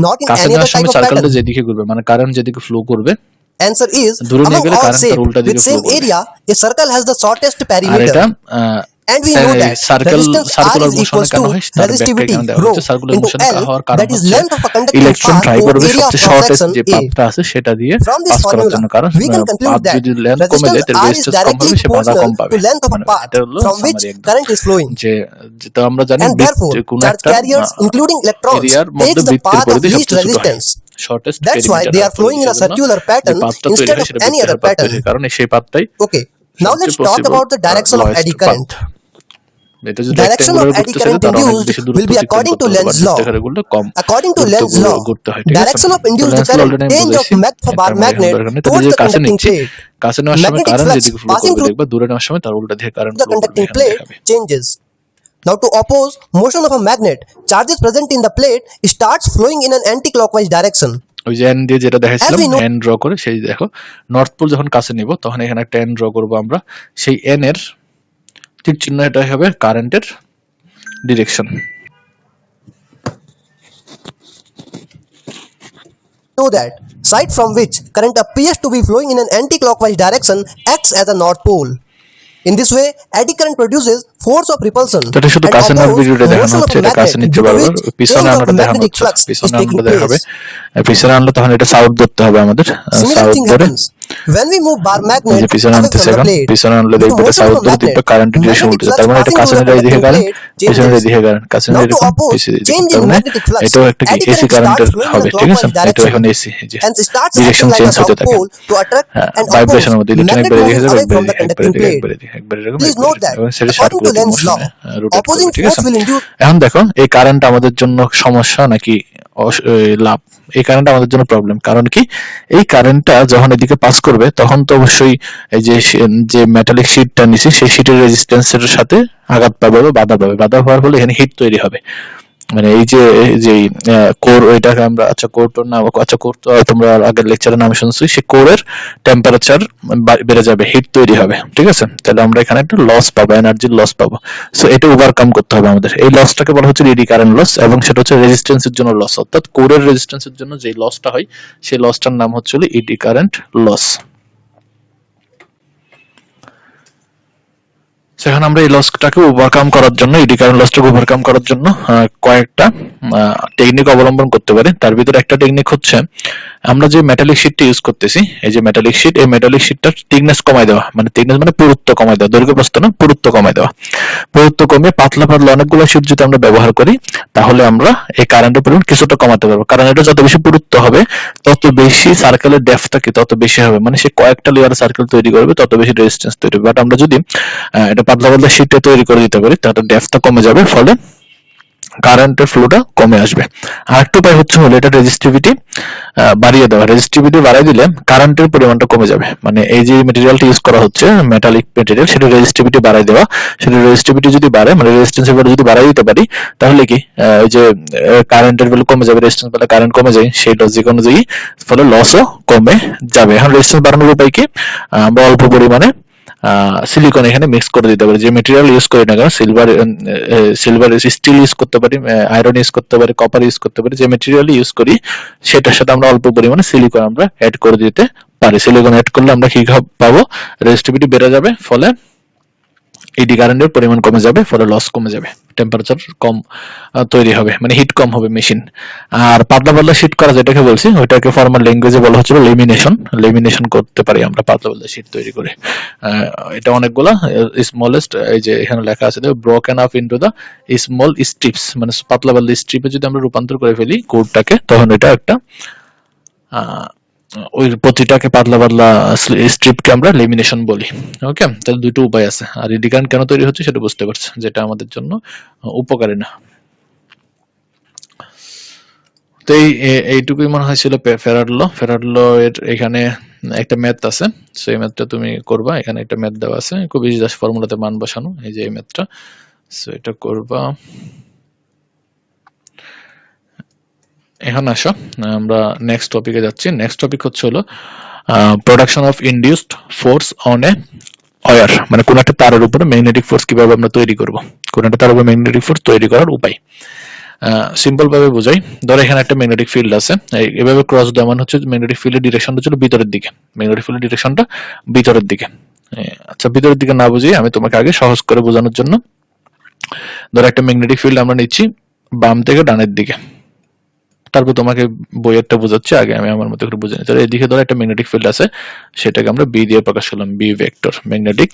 not in কাছে any নেওয়ার other type সময় of সার্কেলটা pattern? যেদিকে ঘুরবে, মানে কারেন্ট যেদিকে ফ্লো করবে, Answer is, দূরে নিয়ে among গেলে all কারেন্ট তার shapes উল্টা with দিকে ফ্লো same করবে। area, a circle has the shortest আর perimeter. এটা And we know that resistance R circular is মোশনে equals কেন to হয় তার ব্যাখ্যা resistivity এখানে দেওয়া rho হচ্ছে। সার্কুলার into মোশনে L, হওয়ার কারণ that is হচ্ছে length of a conducting electron path try or করবে area of সবচেয়ে cross শর্টেস্ট section যে A. পাথটা আছে সেটা দিয়ে From this পাস করার formula, জন্য, কারণ we can conclude path that যদি লেন্থ কমে যায় তার resistance R is resistance com directly হবে, সে বাধা কম proportional পাবে। to length of a মানে path এটা হলো from which সামারি একদম, current is flowing. যে যেটা আমরা জানি And therefore, কোন charge একটা carriers, including electrons, এরিয়ার মধ্যে takes the বৃত্তের path of পরিধি least সবচেয়ে ছোট হয়, resistance. Shortest That's why they are flowing in a circular pattern instead of any other pattern. কারণ সেই পাথটাই Okay, now let's talk about the direction of eddy current. এটা যদি Direction of rectangular eddy ঘুরতে চাই current তার অনেক induced বেশি দূরত্ব will be অতিক্রম according করতে to হবে, Lenz's আর law. বৃত্তাকারে ঘুরলে কম According to দূরত্ব Lenz's law, ঘুরতে হয়, ঠিক আছে? direction of তো induced লেন্স current অলরেডি আমি change of বলেছি, math for bar তার মানে magnet এখানে towards যে the কাছে conducting নিচ্ছি, plate. কাছে নেওয়ার সময় Magnetic কারেন্ট flux যেদিকে ফ্লো passing করবে through দেখবা, দূরে নেওয়ার সময় তার উল্টা দিকে কারেন্ট the ফ্লো করবে, conducting এখানে plate দেখাবে। changes. Now to oppose motion of a magnet, charges present in the plate starts flowing in an anti-clockwise direction. ওই যে এন দিয়ে যেটা দেখাইছিলাম, As we know- N draw করে, সেই দেখো নর্থ পোল যখন কাছে নিব তখন এখানে একটা এন ড্র করব আমরা, সেই এন এর তীর চিহ্ন এটাই হবে কারেন্টের direction. Know that side from which current appears to be flowing in an anti-clockwise direction acts as a north pole. In this way, eddy current produces force of repulsion তো এটা শুধু and কাছে নেওয়ার oppose ভিডিওটা দেখানো motion of হচ্ছে, a এটা কাছে magnet নিতে due to পারবে, which পিছনে change of আনাটা দেখানো magnetic হচ্ছে, flux is পিছনে taking আনাটা দেখাবে, place. পিছনে আনলে তখন এটা সাউথ ধরতে হবে আমাদের, Similar সাউথ thing ধরে happens when we move bar এই magnet যে পিছনে away আনতেছে from the এখন, plate. পিছনে আনলে Due to দেখবে এটা motion সাউথ of a ধরে, magnet, দেখবে কারেন্টের ডিরেকশন magnetic উল্টো, flux তার মানে এটা passing কাছে through the নিলে এইদিকে conducting কারেন্ট, plate পিছনে changes. এদিকে কারেন্ট, কাছে Now নিলে to এরকম, oppose পিছনে এদিকে, change তার in মানে magnetic flux, এটাও একটা কি eddy এসি current কারেন্টের starts flowing in হবে, a ঠিক আছে? clockwise এটা এখন direction এসি, এই যে and starts direction acting like change a হতে south থাকে, pole to attract and oppose ভাইব্রেশনের মধ্যে ইলেকট্রন magnet একবার এদিকে moving যাবে, away একবার from the এদিকে, একবার conducting এদিকে, plate. একবার এদিকে, একবার এরকম, Please একবার note এরকম, that এবং সেটা according to circulating Lenz's law, মোশনে রোটেট করবে, opposing ঠিক force আছে? will induce এখন দেখো এই কারেন্ট আমাদের জন্য সমস্যা নাকি লাভ? এই কারেন্ট আমাদের জন্য প্রবলেম, কারণ কি এই কারেন্টটা যখন এদিকে পাস করবে তখন তো অবশ্যই এই যে মেটালিক শীটটা নিছি সেই শীটের রেজিস্ট্যান্সের সাথে আঘাত পাবে বা বাধা পাবে, বাধা হওয়ার ফলে এখানে হিট তৈরি হবে, মানে এই যে কোর, এটাকে আমরা আচ্ছা কোর তো না, আচ্ছা কোর তো তোমরা আগের লেকচারের নাম শুনছো, সেই কোরের টেম্পারেচার বেড়ে যাবে, হিট তৈরি হবে, ঠিক আছে? তাহলে আমরা এখানে একটা লস পাবো, এনার্জির লস পাবো। সো এটা ওভারকাম করতে হবে আমাদের। এই লসটাকে বলা হচ্ছে এডি কারেন্ট লস, এবং সেটা হচ্ছে রেজিস্ট্যান্সের জন্য লস, অর্থাৎ কোরের রেজিস্ট্যান্সের জন্য যে লসটা হয় সেই লসটার নাম হচ্ছে এডি কারেন্ট লস। সেখানে আমরা এই লসটাকে ওভারকাম করার জন্য, এডি কারেন্ট লসটাকে ওভারকাম করার জন্য কয়েকটা টেকনিক অবলম্বন করতে পারি। তার ভিতরে একটা টেকনিক হচ্ছে আমরা যে মেটালিক শিটটা ইউজ করতেছি, এই যে মেটালিক শিট, এই মেটালিক শিটটার থিকনেস কমাই দেওয়া, মানে থিকনেস মানে পুরুত্ব কমাই দেওয়া, দৈর্ঘ্য প্রস্থ না, পুরুত্ব কমাই দেওয়া। পুরুত্ব কমিয়ে পাতলা পাতলা অনেকগুলো শিট যদি আমরা ব্যবহার করি, তাহলে আমরা এই কারেন্টের পরিমাণ কিছুটা কমাতে পারবো। কারণ এটা যত বেশি পুরুত্ব হবে তত বেশি সার্কেলের ডেপথটা কি তত বেশি হবে, মানে সে কয়েকটা লেয়ার সার্কেল তৈরি করবে, তত বেশি রেজিস্ট্যান্স তৈরি হবে। বাট আমরা যদি এটা পাতলা পাতলা শিটটা তৈরি করে দিতে পারি, তাহলে ডেপথটা কমে যাবে, ফলে কারেন্টের ফ্লোটা কমে আসবে। আরেকটা উপায় হচ্ছে এটা রেজিস্টিভিটি বাড়িয়ে দেওয়া। রেজিস্টিভিটি বাড়িয়ে দিলে কারেন্টের পরিমাণটা কমে যাবে। মানে এই যে মেটেরিয়ালটা ইউজ করা হচ্ছে মেটালিক মেটেরিয়াল, সেটা রেজিস্টিভিটি বাড়াই দেওয়া। সেটা রেজিস্টিভিটি যদি বাড়ে, মানে রেজিস্ট্যান্সের ভ্যালু যদি বাড়াই দিতে পারি, তাহলে কি ওই যে কারেন্টের ভ্যালু কমে যাবে, রেজিস্ট্যান্স বাড়লে কারেন্ট কমে যায়, সেই লজিক অনুযায়ী ফলে লসও কমে যাবে। এখন রেজিস্ট্যান্স বাড়ানোর উপায় কি? আমরা অল্প পরিমাণে সিলিকন এখানে মিক্স করে দিতে পারি। যে মেটেরিয়াল ইউজ করি না কেন, সিলভার স্টিল ইউজ করতে পারি, আয়রন ইউজ করতে পারি, কপার ইউজ করতে পারি, যে মেটেরিয়াল ইউজ করি সেটার সাথে আমরা অল্প পরিমাণে সিলিকন আমরা অ্যাড করে দিতে পারি। সিলিকন অ্যাড করলে আমরা কি পাবো? রেজিস্টিভিটি বেড়ে যাবে, ফলে এডি কারেন্টের পরিমাণ কমে যাবে, ফলে লস কমে যাবে, টেম্পারেচার কম তৈরি হবে, মানে হিট কম হবে মেশিন। আর পাতলা পাতলা শীট করা যেটাকে বলছি, ওইটাকে ফর্মাল ল্যাঙ্গুয়েজে বলা হচ্ছিল লেমিনেশন করতে পারি আমরা পাতলা পাতলা শীট তৈরি করে। এটা অনেকগুলা স্মলেস্ট, এই যে এখানে লেখা আছে broken up into the small strips, মানে পাতলা পাতলা স্ট্রিপে যদি আমরা রূপান্তর করে ফেলি কোডটাকে, তখন এটা একটা ওই প্রতিটাকে পাতলা পাতলা স্ট্রিপকে আমরা লেমিনেশন বলি। ওকে, তাহলে দুটো উপায় আছে। আর এডি কারেন্ট কেন তৈরি হচ্ছে সেটা বুঝতে পারছি, যেটা আমাদের জন্য উপকারী না। তো এইটুকুই মনে হয়েছিল ফেরাড ল এর এখানে একটা ম্যাথ আছে, সেই ম্যাথটা তুমি করবা। এখানে একটা ম্যাথ দেওয়া আছে, খুব ইজি, জাস্ট ফর্মুলাতে মান বসানো, এই যে এই ম্যাথটা। সো এটা করবা। এখন আসো আমরা নেক্সট টপিকে যাচ্ছি। নেক্সট টপিক হচ্ছে production of induced force on a wire, মানে কোন একটা তারের উপরে ম্যাগনেটিক ফোর্স কিভাবে আমরা তৈরি করব, কোন একটা তারের উপরে ম্যাগনেটিক ফোর্স তৈরি করার উপায়। সিম্পল ভাবে বোঝাই, ধরো এখানে একটা ম্যাগনেটিক ফিল্ড আছে, এভাবে ক্রস দেওয়া মানে হচ্ছে ম্যাগনেটিক ফিল্ডের ডিরেকশনটা ছিল ভিতরের দিকে, ম্যাগনেটিক ফিল্ডের ডিরেকশনটা ভিতরের দিকে। আচ্ছা, ভিতরের দিকে না বুঝিয়ে আমি তোমাকে আগে সহজ করে বোঝানোর জন্য, ধরো একটা ম্যাগনেটিক ফিল্ড আমরা নিচ্ছি বাম থেকে ডানের দিকে, তারপর তোমাকে বইয়েরটা বোঝাচ্ছি, আগে আমি আমার মতো করে বুঝে নিই। তাহলে এদিকে ধরো একটা ম্যাগনেটিক ফিল্ড আছে, সেটাকে আমরা বি দিয়ে প্রকাশ করলাম, B vector, magnetic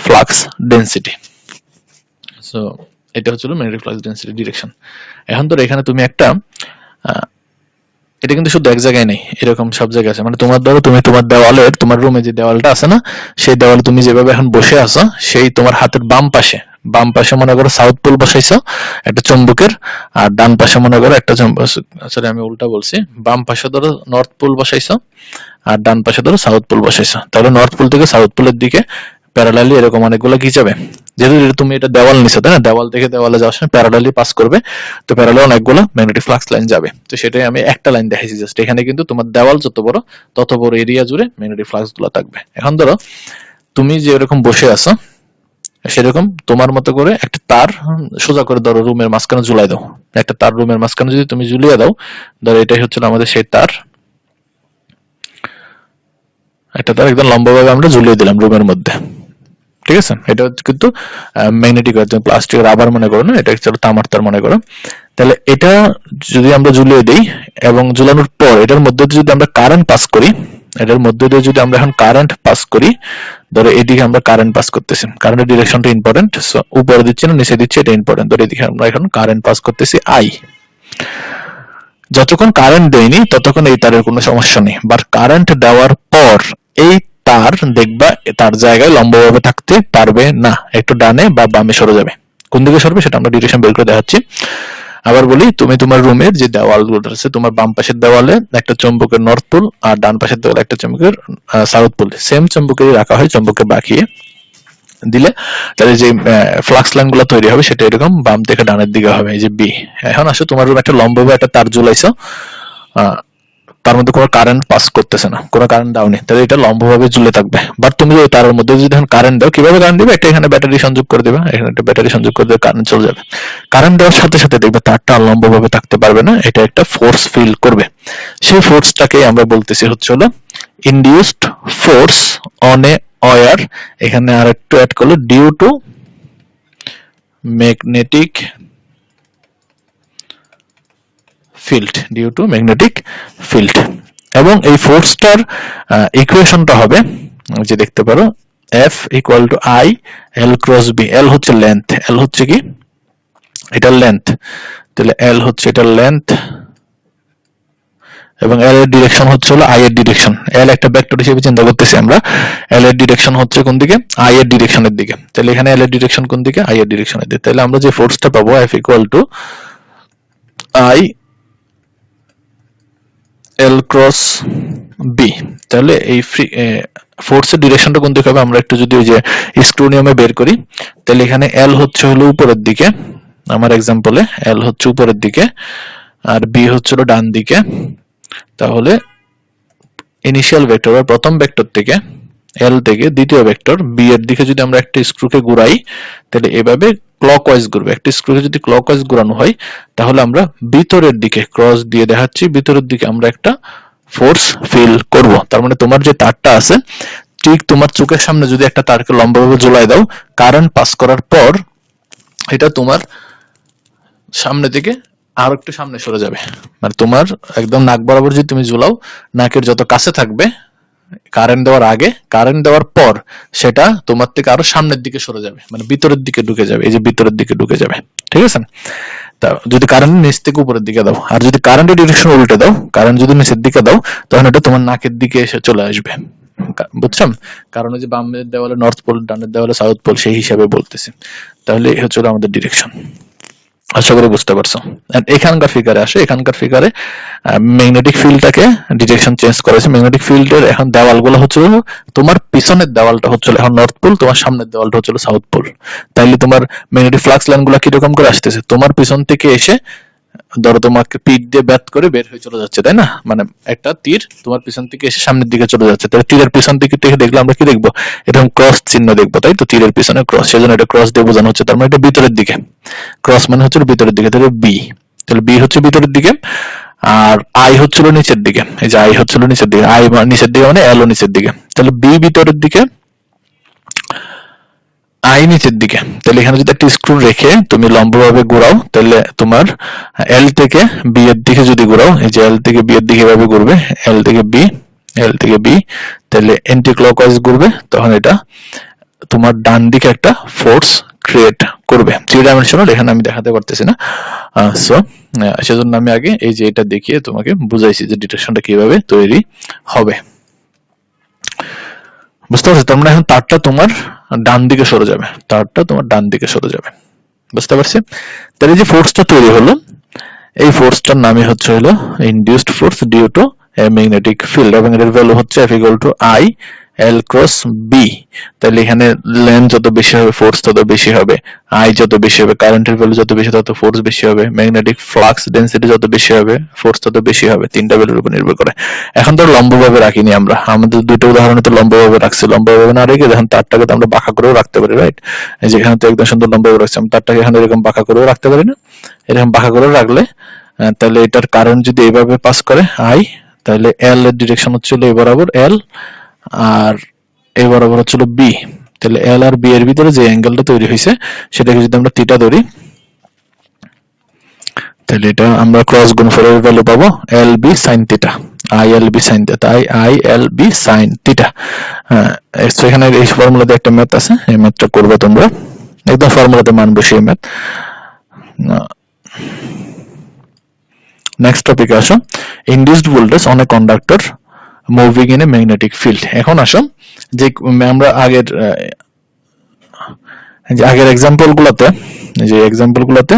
flux density. So এটা হচ্ছে ম্যাগনেটিক ফ্লাক্স ডেনসিটি ডিরেকশন। এখন ধরো এখানে তুমি একটা এটা কিন্তু শুধু এক জায়গায় নেই, এরকম সব জায়গায় আছে। মানে তোমার ধরো তুমি তোমার দেওয়ালের, তোমার রুমে যে দেওয়ালটা আছে না, সেই দেওয়ালে তুমি যেভাবে এখন বসে আছো, সেই তোমার হাতের বাম পাশে মনে করো সাউথ পোল বসাইছো একটা চুম্বকের, আর ডান পাশে মনে করো একটা সরি আমি উল্টা বলছি, বাম পাশে ধরো নর্থ পোল বসাইছো আর ডান পাশে ধরো সাউথ পোল বসাইছো। তাহলে নর্থ পোল থেকে সাউথ পোলের দিকে প্যারালালি এরকম অনেকগুলো কি যাবে, যেহেতু তুমি এটা দেওয়াল নিছো তাই না, দেওয়াল থেকে দেওয়ালে যাওয়ার সময় প্যারালালি পাস করবে, তো প্যারালালি অনেকগুলো ম্যাগনেটিক ফ্লাক্স লাইন যাবে। তো সেটাই আমি একটা লাইন দেখাইছি জাস্ট। এখানে কিন্তু তোমার দেওয়াল যত বড় তত বড় এরিয়া জুড়ে ম্যাগনেটিক ফ্লাক্স গুলো থাকবে। এখন ধরো তুমি যে এরকম বসে আছো, সেরকম তোমার মতো করে একটা তার সোজা করে ধরো রুমের মাঝখানে ঝুলাই দাও। একটা তার রুমের মাঝখানে যদি তুমি ঝুলিয়ে দাও, ধরো এটাই হচ্ছে আমাদের সেই তার, একটা তার একদম লম্বাভাবে আমরা ঝুলিয়ে দিলাম রুমের মধ্যে, ঠিক আছে? এটা কিন্তু ম্যাগনেটিক, প্লাস্টিক রাবার মনে করো না, এটা হচ্ছে তামার তার মনে করো। তাহলে এটা যদি আমরা ঝুলিয়ে দিই এবং ঝুলানোর পর এটার মধ্যে দিয়ে যদি আমরা কারেন্ট পাস করি, এটার মধ্যে দিয়ে যদি আমরা এখন কারেন্ট পাস করি, ধরো এদিকে আমরা কারেন্ট পাস করতেছি, কারেন্টের ডিরেকশনটা ইম্পর্টেন্ট, উপরে দিচ্ছি না নিচে দিচ্ছি এটা ইম্পর্টেন্ট। ধরো এদিকে আমরা এখন কারেন্ট পাস করতেছি আই। যতক্ষণ কারেন্ট দেয়নি ততক্ষণ এই তারের কোনো সমস্যা নেই, বাট কারেন্ট দেওয়ার পর এই তার দেখবা তার জায়গায় লম্বভাবে থাকতে পারবে না, একটু ডানে বা বামে সরে যাবে। কোন দিকে সরবে সেটা আমরা ডিরেকশন বের করে দেখাচ্ছি। আবার বলি, তুমি তোমার রুমের যে দেওয়ালগুলো আছে, তোমার বাম পাশের দেওয়ালে একটা চুম্বকের নর্থ পোল আর ডান পাশের দেওয়ালে একটা চুম্বকের সাউথ পোল, সেম চুম্বকেরই রাখা হয়, চুম্বককে বাঁকিয়ে। দিলে তাহলে যে ফ্লাক্স লাইনগুলো তৈরি হবে সেটা এরকম বাম থেকে ডানের দিকে হবে, এই যে বি। এখন আসো তোমার রুমে একটা লম্বভাবে একটা তার ঝুলাইছো, তার মধ্যে কোনো কারেন্ট পাস করতেছে না, কোনো কারেন্ট দাওনি, তাহলে এটা লম্বভাবে ঝুলে থাকবে। বাট তুমি যদি তারের মধ্যে যদি এখন কারেন্ট দাও, কিভাবে কারেন্ট দিবে, এটা এখানে ব্যাটারি সংযোগ করে দিবে, এখানে একটা ব্যাটারি সংযোগ করে দিলে কারেন্ট চলে যাবে। কারেন্ট দেওয়ার সাথে সাথে দেখবে তারটা লম্বভাবে থাকতে পারবে না, এটা একটা ফোর্স ফিল করবে। সেই ফোর্সটাকে আমরা বলতেছি হচ্ছে হলো induced force on a wire. এখানে আর একটু অ্যাড করলো due to magnetic field, due to magnetic field. এবং এই ফোর্সটার ইকুয়েশনটা হবে যে দেখতে পারো F equal to I L cross B। L হচ্ছে লেন্থ, L হচ্ছে কি এটার লেন্থ, তাহলে L হচ্ছে এটার লেন্থ এবং L এর ডিরেকশন হচ্ছে হলো I এর ডিরেকশন। L একটা ভেক্টর হিসেবে চিন্তা করতেছি আমরা, L এর ডিরেকশন হচ্ছে কোন দিকে, I এর ডিরেকশনের দিকে। তাহলে এখানে L এর ডিরেকশন কোন দিকে, I এর ডিরেকশনের দিকে। তাহলে আমরা যে ফোর্সটা পাবো F equal to I L cross B। তাহলে এই ফোর্সের ডিরেকশনটা কোন দিকে হবে, আমরা একটু যদি ওই যে স্ক্রু নিয়মে বের করি, তাহলে এখানে L হচ্ছে হলো উপরের দিকে, আমার এক্সাম্পলে L হচ্ছে উপরের দিকে আর B হচ্ছে হলো ডান দিকে। তাহলে ইনিশিয়াল ভেক্টর বা প্রথম ভেক্টর থেকে L থেকে দ্বিতীয় ভেক্টর B এর দিকে যদি আমরা একটা স্ক্রুকে ঘুরাই, তাহলে এভাবে ক্লকওয়াইজ ঘুরবে। একটা স্ক্রুকে যদি ক্লকওয়াইজ ঘোরানো হয়, তাহলে আমরা ভিতরের দিকে ক্রস দিয়ে দেখাচ্ছি, ভিতরের দিকে আমরা একটা ফোর্স ফিল করব। তার মানে তোমার যে তারটা আছে, ঠিক তোমার চোখের সামনে যদি একটা তারকে লম্বাভাবে ঝুলাই দাও, কারেন্ট পাস করার পর এটা তোমার সামনে থেকে আর একটু সামনে সরে যাবে। মানে তোমার একদম নাক বরাবর যদি তুমি ঝুলাও, নাকের যত কাছে থাকবে কারেন্ট দেওয়ার আগে, কারেন্ট দেওয়ার পর সেটা তোমার থেকে আরো সামনের দিকে সরে যাবে, মানে ভিতরের দিকে ঢুকে যাবে, এই যে ভিতরের দিকে ঢুকে যাবে, ঠিক আছে। তা যদি কারেন্ট নিচ থেকে উপরের দিকে দাও, আর যদি কারেন্টের ডিরেকশন উল্টে দাও, কারেন্ট যদি নিচের দিকে দাও, তখন এটা তোমার নাকের দিকে এসে চলে আসবে, বুঝছেন? কারণ ওই যে বামের দেওয়ালে নর্থ পোল, ডানের দেওয়ালে সাউথ পোল, সেই হিসাবে বলতেছি। তাহলে এই হচ্ছে আমাদের ডিরেকশন। আশা করি বুঝতে পারছো। এখানকার ফিগারে আসে, এখানকার ফিগারে ম্যাগনেটিক ফিল্ডটাকে ডিরেকশন চেঞ্জ করেছে। ম্যাগনেটিক ফিল্ডের এখন দেওয়ালগুলো হচ্ছে তোমার পিছনের দেওয়ালটা হচ্ছে এখন নর্থ পোল, তোমার সামনের দেওয়ালটা হচ্ছে সাউথ পোল। তাইলে তোমার ম্যাগনেটিক ফ্লাক্স লাইনগুলো কিরকম করে আসতেছে, তোমার পিছন থেকে এসে ধরো তোমাকে পিঠ দিয়ে ব্যাট করে বের হয়ে চলে যাচ্ছে, তাই না? মানে একটা তীর তোমার পিছন থেকে এসে সামনের দিকে চলে যাচ্ছে, তাহলে তীরের পিছন দিকে থেকে দেখলে আমরা কি দেখবো, এরকম ক্রস চিহ্ন দেখবো, তাই তো? তীরের পিছনে ক্রস, সেজন্য এটা ক্রস দিয়ে বোঝানো হচ্ছে। তার মানে এটা ভিতরের দিকে, ক্রস মানে হচ্ছে ভিতরের দিকে, তাহলে বি, তাহলে বি হচ্ছে ভিতরের দিকে আর আই হচ্ছিল নিচের দিকে। এই যে আই হচ্ছিল নিচের দিকে, আই নিচের দিকে মানে এল ও নিচের দিকে, তাহলে বি ভিতরের দিকে, আই নিচের দিকে। তাহলে এখানে যদি একটা স্ক্রু রেখে তুমি লম্বভাবে ঘোরাও, তাহলে তোমার এল থেকে বি এর দিকে যদি ঘোরাও, এই যে এল থেকে বি এর দিকে এভাবে ঘুরবে, এল থেকে বি, এল থেকে বি, তাহলে এন্টি ক্লকওয়াইজ ঘুরবে, তখন এটা তোমার ডান দিকে একটা ফোর্স ক্রিয়েট করবে। থ্রি ডাইমেনশনাল, এখানে আমি দেখাতে পারতেছি না, সো সেজন্য আমি আগে এই যে এটা দেখিয়ে তোমাকে বুঝাইছি যে ডিটেকশনটা কিভাবে তৈরি হবে, বুঝতে পারছো? তার মানে এখন তারটা তোমার ডান দিকে সরে যাবে, তারটা তোমার ডান দিকে সরে যাবে, বুঝতে পারছি? তাহলে যে ফোর্সটা তৈরি হলো, এই ফোর্সটার নামই হচ্ছে হলো induced force due to a magnetic field, এবং এর ভ্যালু হচ্ছে F equal to I L cross B। তাহলে এখানে লেন্থ যত বেশি হবে ফোর্স তত বেশি হবে, I যত বেশি হবে, কারেন্টের ভ্যালু যত বেশি তত ফোর্স বেশি হবে, ম্যাগনেটিক ফ্লাক্স ডেনসিটি যত বেশি হবে ফোর্স তত বেশি হবে, তিনটা ভ্যালুর উপর নির্ভর করে। এখন তো লম্বভাবে রাখিনি আমরা, আমাদের দুটো উদাহরণে তো লম্বভাবে রাখছি, লম্বভাবে না রেখে দেখেন তারটাকে তো আমরা বাঁকা করেও রাখতে পারি, রাইট? এই যে এখানে তো একদম সুন্দর লম্বভাবে রাখছি, আমি তারটাকে এখানে এরকম বাঁকা করেও রাখতে পারি না? এরকম বাঁকা করে রাখলে তাহলে এটার কারেন্ট যদি এইভাবে পাস করে I, তাহলে L এর ডিরেকশন হচ্ছিল এই বরাবর L, আর এই বরাবর হচ্ছিল B। তাহলে L আর B এর ভিতরে যে অ্যাঙ্গেলটা তৈরি হয়েছে সেটাকে যদি আমরা থিটা ধরি, তাহলে এটা আমরা ক্রস গুণফলের ভ্যালু পাবো LB sin theta, ILB sin theta, ILB sin theta. এখানে এই ফর্মুলাতে একটা ম্যাথ আছে, এই ম্যাথটা করবে তোমরা, একদম ফর্মুলাতে মান বসিয়ে ম্যাথ। নেক্সট টপিকে আসো, induced voltage on a conductor moving in a magnetic field. এখন আসো যে আমরা আগের এক্সাম্পলগুলোতে, যে এক্সাম্পলগুলোতে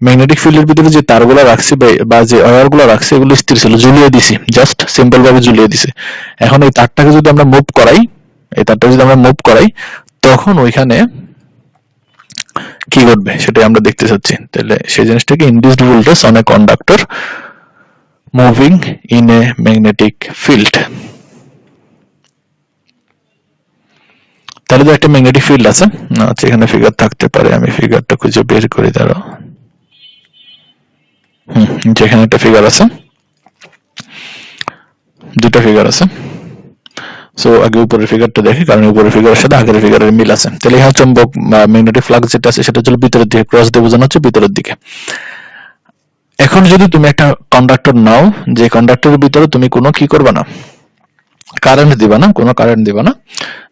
ম্যাগনেটিক ফিল্ডের ভিতরে যে তারগুলো রাখছি বা যে ওয়্যারগুলো রাখছি এগুলো স্থির ছিল, ঝুলিয়ে দিছি, জাস্ট সিম্পল ভাবে ঝুলিয়ে দিছি। এখন এই তারটাকে যদি আমরা মুভ করাই, এই তারটা যদি আমরা মুভ করাই, তখন ওইখানে কি ঘটবে সেটাই আমরা দেখতে চাচ্ছি। তাহলে সেই জিনিসটাকে induced voltage on a conductor moving in a magnetic field. তাহলে তো একটা ম্যাগনেটিক ফিল্ড আছে, আচ্ছা এখানে ফিগার থাকতে পারে, আমি ফিগারটা খুঁজে বের করি, দাঁড়াও। যেখানে একটা ফিগার আছে, দুটো ফিগার আছে। সো আগে উপরের ফিগারটা দেখি, কারণ উপরের ফিগারের সাথে আগের ফিগারের মিল আছে। তাহলে এখানে চুম্বক ম্যাগনেটিক ফ্লাক্স যেটা আছে সেটা হচ্ছে ভিতরের দিকে, ক্রস দিয়ে বোঝানো হচ্ছে ভিতরের দিকে। এখন যদি তুমি একটা কন্ডাক্টর নাও, যে কন্ডাক্টরের ভিতরে তুমি কোনো কি করবে না, কারেন্ট দিবা না, কোনো কারেন্ট দিবা না,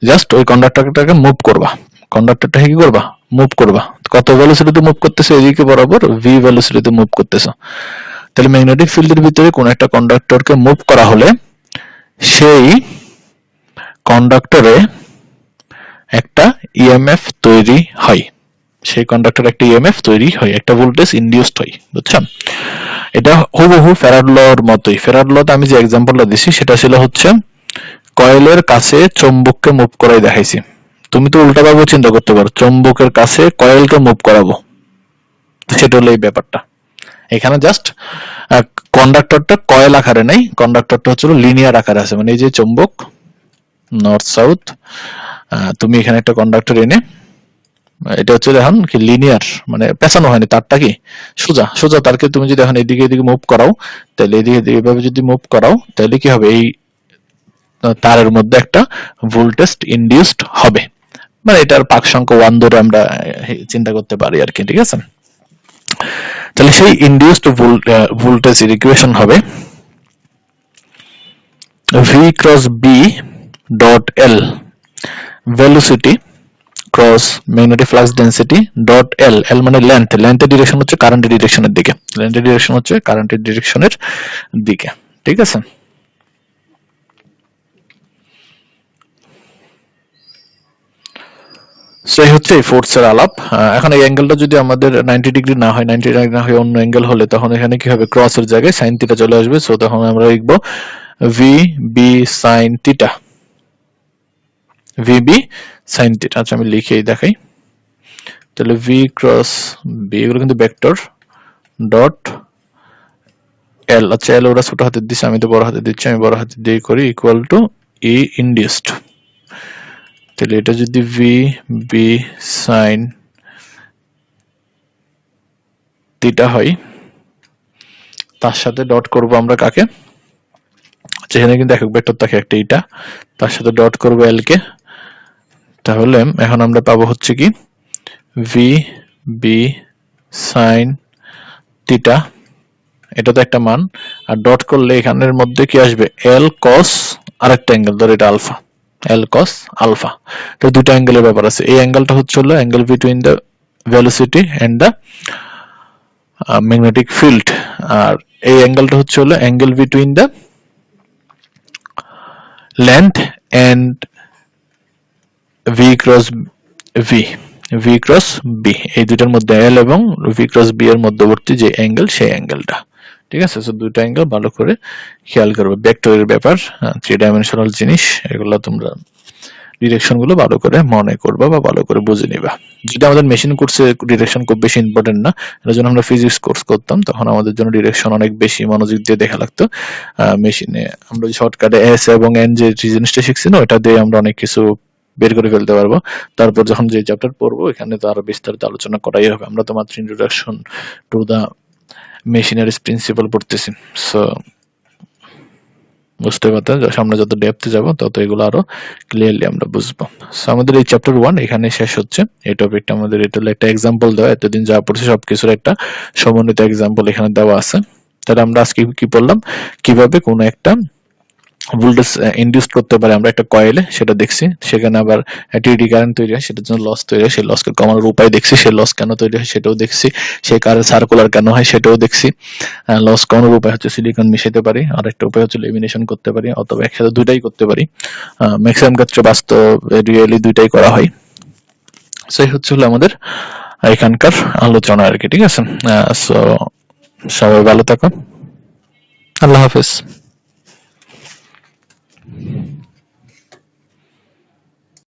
জাস্ট ওই কন্ডাক্টরটাকে মুভ করবা, কন্ডাক্টরটাকে কি করবা, মুভ করবা। কত ভেলোসিটিতে মুভ করতেছে, এদিকে বরাবর ভি ভেলোসিটিতে মুভ করতেছে। তাহলে ম্যাগনেটিক ফিল্ডের ভিতরে কোন একটা কন্ডাক্টরকে মুভ করা হলে সেই কন্ডাক্টরে একটা ইএমএফ তৈরি হয়, সেই কন্ডাক্টরে একটা ইএমএফ তৈরি হয়, একটা ভোল্টেজ ইনডিউসড হয়, বুঝছেন? এটা হুবহু ফ্যারাড লর মতোই। ফ্যারাড লতে আমি যে এক্সাম্পলটা দিছি সেটা ছিল হচ্ছে কয়েলের কাছে চৌম্বককে মুভ করাই দেখাইছি। তুমি তো উল্টাভাবে চিন্তা করতে পারো, চৌম্বকের কাছে কয়েলকে মুভ করাবো, সেটা হলো এই ব্যাপারটা। এখানে জাস্ট কন্ডাক্টরটা কয়েল আকারে নেই, কন্ডাক্টরটা হচ্ছে লিনিয়ার আকারে আছে, মানে এই যে চৌম্বক নর্থ সাউথ, তুমি এখানে একটা কন্ডাক্টর এনে, এটা হচ্ছে এখন কি লিনিয়ার, মানে পেছানো হয়নি, তারটা কি সোজা সোজা, তারকে তুমি যদি এখন এদিকে এদিকে মুভ করাও, তাহলে এদিকে এভাবে যদি মুভ করাও, তাহলে কি হবে, এই তারের মধ্যে একটা ভোল্টেজ ইনডিউসড হবে, মানে এটার পাক সংখ্যা 1 ধরে আমরা চিন্তা করতে পারি আর কি, ঠিক আছে? তাহলে সেই ইনডিউসড ভোল্টেজের ইকুয়েশন হবে V cross B dot L velocity cross magnetic flux density dot L, L মানে লেন্থ, লেন্থের ডিরেকশন হচ্ছে কারেন্টের ডিরেকশনের দিকে, লেন্থের ডিরেকশন হচ্ছে কারেন্টের ডিরেকশনের দিকে, ঠিক আছে? সেই হচ্ছে এই ফোর্সের আলাপ। এখন এই অ্যাঙ্গেলটা যদি আমাদের 90 ডিগ্রি না হয়, 90 ডিগ্রি না হয় অন্য অ্যাঙ্গেল হলে, তখন এখানে কি হবে, ক্রসের জায়গায় সাইন থিটা চলে আসবে। সো তখন আমরা লিখবো V B sine theta, V B sine theta. আচ্ছা আমি লিখেই দেখাই, তাহলে ভি ক্রস বি, এগুলো কিন্তু ভেক্টর, ডট এল, আচ্ছা এল ওরা ছোট হাতে দিচ্ছে, আমি তো বড় হাতে দিচ্ছি, আমি বড় হাতে দিয়ে করি, ইকুয়াল টু ই ইনডিউসড। তাহলে এটা যদি ভি বি সাইন থিটা হয়, তার সাথে ডট করব আমরা কাকে, যেখানে কিন্তু একক ভেক্টর থাকে একটা, এটা তার সাথে ডট করব এল কে। তাহলে এখন আমরা পাবো হচ্ছে কি ভি বি সাইন থিটা, এটা তো একটা মান, আর ডট করলে এখানের মধ্যে কি আসবে, এল কস আরেকটা অ্যাঙ্গেল, ধর এটা আলফা, এল কস আলফা। তো দুটো অ্যাঙ্গেলের ব্যাপার আছে, এই অ্যাঙ্গেলটা হচ্ছে হলো angle between the velocity and the magnetic field, আর এই অ্যাঙ্গেলটা হচ্ছে হলো angle between the length and V cross V, V cross B, এই দুটার মধ্যে এল এবং ভি ক্রস বি এর মধ্যবর্তী যে অ্যাঙ্গেল, সেই অ্যাঙ্গেলটা, ঠিক আছে? সো দুটো অ্যাঙ্গেল ভালো করে খেয়াল করবে, ভেক্টরের ব্যাপার, 3 ডাইমেনশনাল জিনিস, এগুলো তোমরা ডিরেকশন গুলো ভালো করে মনে করবা বা ভালো করে বুঝে নিবা। যদি আমাদের মেশিন কোর্সে ডিরেকশন খুব বেশি ইম্পর্টেন্ট না, এর জন্য আমরা ফিজিক্স কোর্স করতাম, তখন আমাদের জন্য ডিরেকশন অনেক বেশি মনোযোগ দিয়ে দেখা লাগতো। মেশিনে আমরা শর্টকাটে এস এবং এন যে জিনিসটা শিখছি না, ওটা দিয়ে আমরা অনেক কিছু বের করে ফেলতে পারবো। তারপর যখন যে চ্যাপ্টার পড়বো, এখানে তো আরো বিস্তারিত আলোচনা করাই হবে, আমরা তো মাত্র introduction to the machineries principle পড়তেছি। সো বুঝতে পারতেন, সামনে যত ডেপথে যাব তত এগুলো আরো ক্লিয়ারলি আমরা বুঝবো। সো আমাদের এই চ্যাপ্টার 1 এখানে শেষ হচ্ছে। এই টপিকটা আমাদের এটা একটা এক্সাম্পল দেওয়া, এতদিন যা পড়ছি সবকিছুর একটা সমন্বিত এক্সাম্পল এখানে দেওয়া আছে। তাহলে আমরা আজকে কি পড়লাম, কিভাবে কোনো একটা ভোল্টেজ ইনডিউস করতে পারে আমরা একটা কয়েলে, সেটা দেখছি। সেখানে আবার টিডি কারেন্ট তৈরি হয়, সেটার জন্য লস তৈরি হয়, সেই লসকে কমানোর উপায় দেখছি। সেই লস কেন তৈরি হয় সেটাও দেখছি। সেই কারেন্ট সার্কুলার কেন হয় সেটাও দেখছি। লস কমানোর উপায় হচ্ছে সিলিকন মিশাতে পারি, আর একটা উপায় হচ্ছে লেমিনেশন করতে পারি, অথবা একসাথে দুইটাই করতে পারি। ম্যাক্সিমাম ক্ষেত্রে বাস্তব রিয়েলি দুইটাই করা হয়। সেই হচ্ছে হলো আমাদের এখানকার আলোচনা আর কি, ঠিক আছে? সো সবাই ভালো থাকো, আল্লাহ হাফেজ।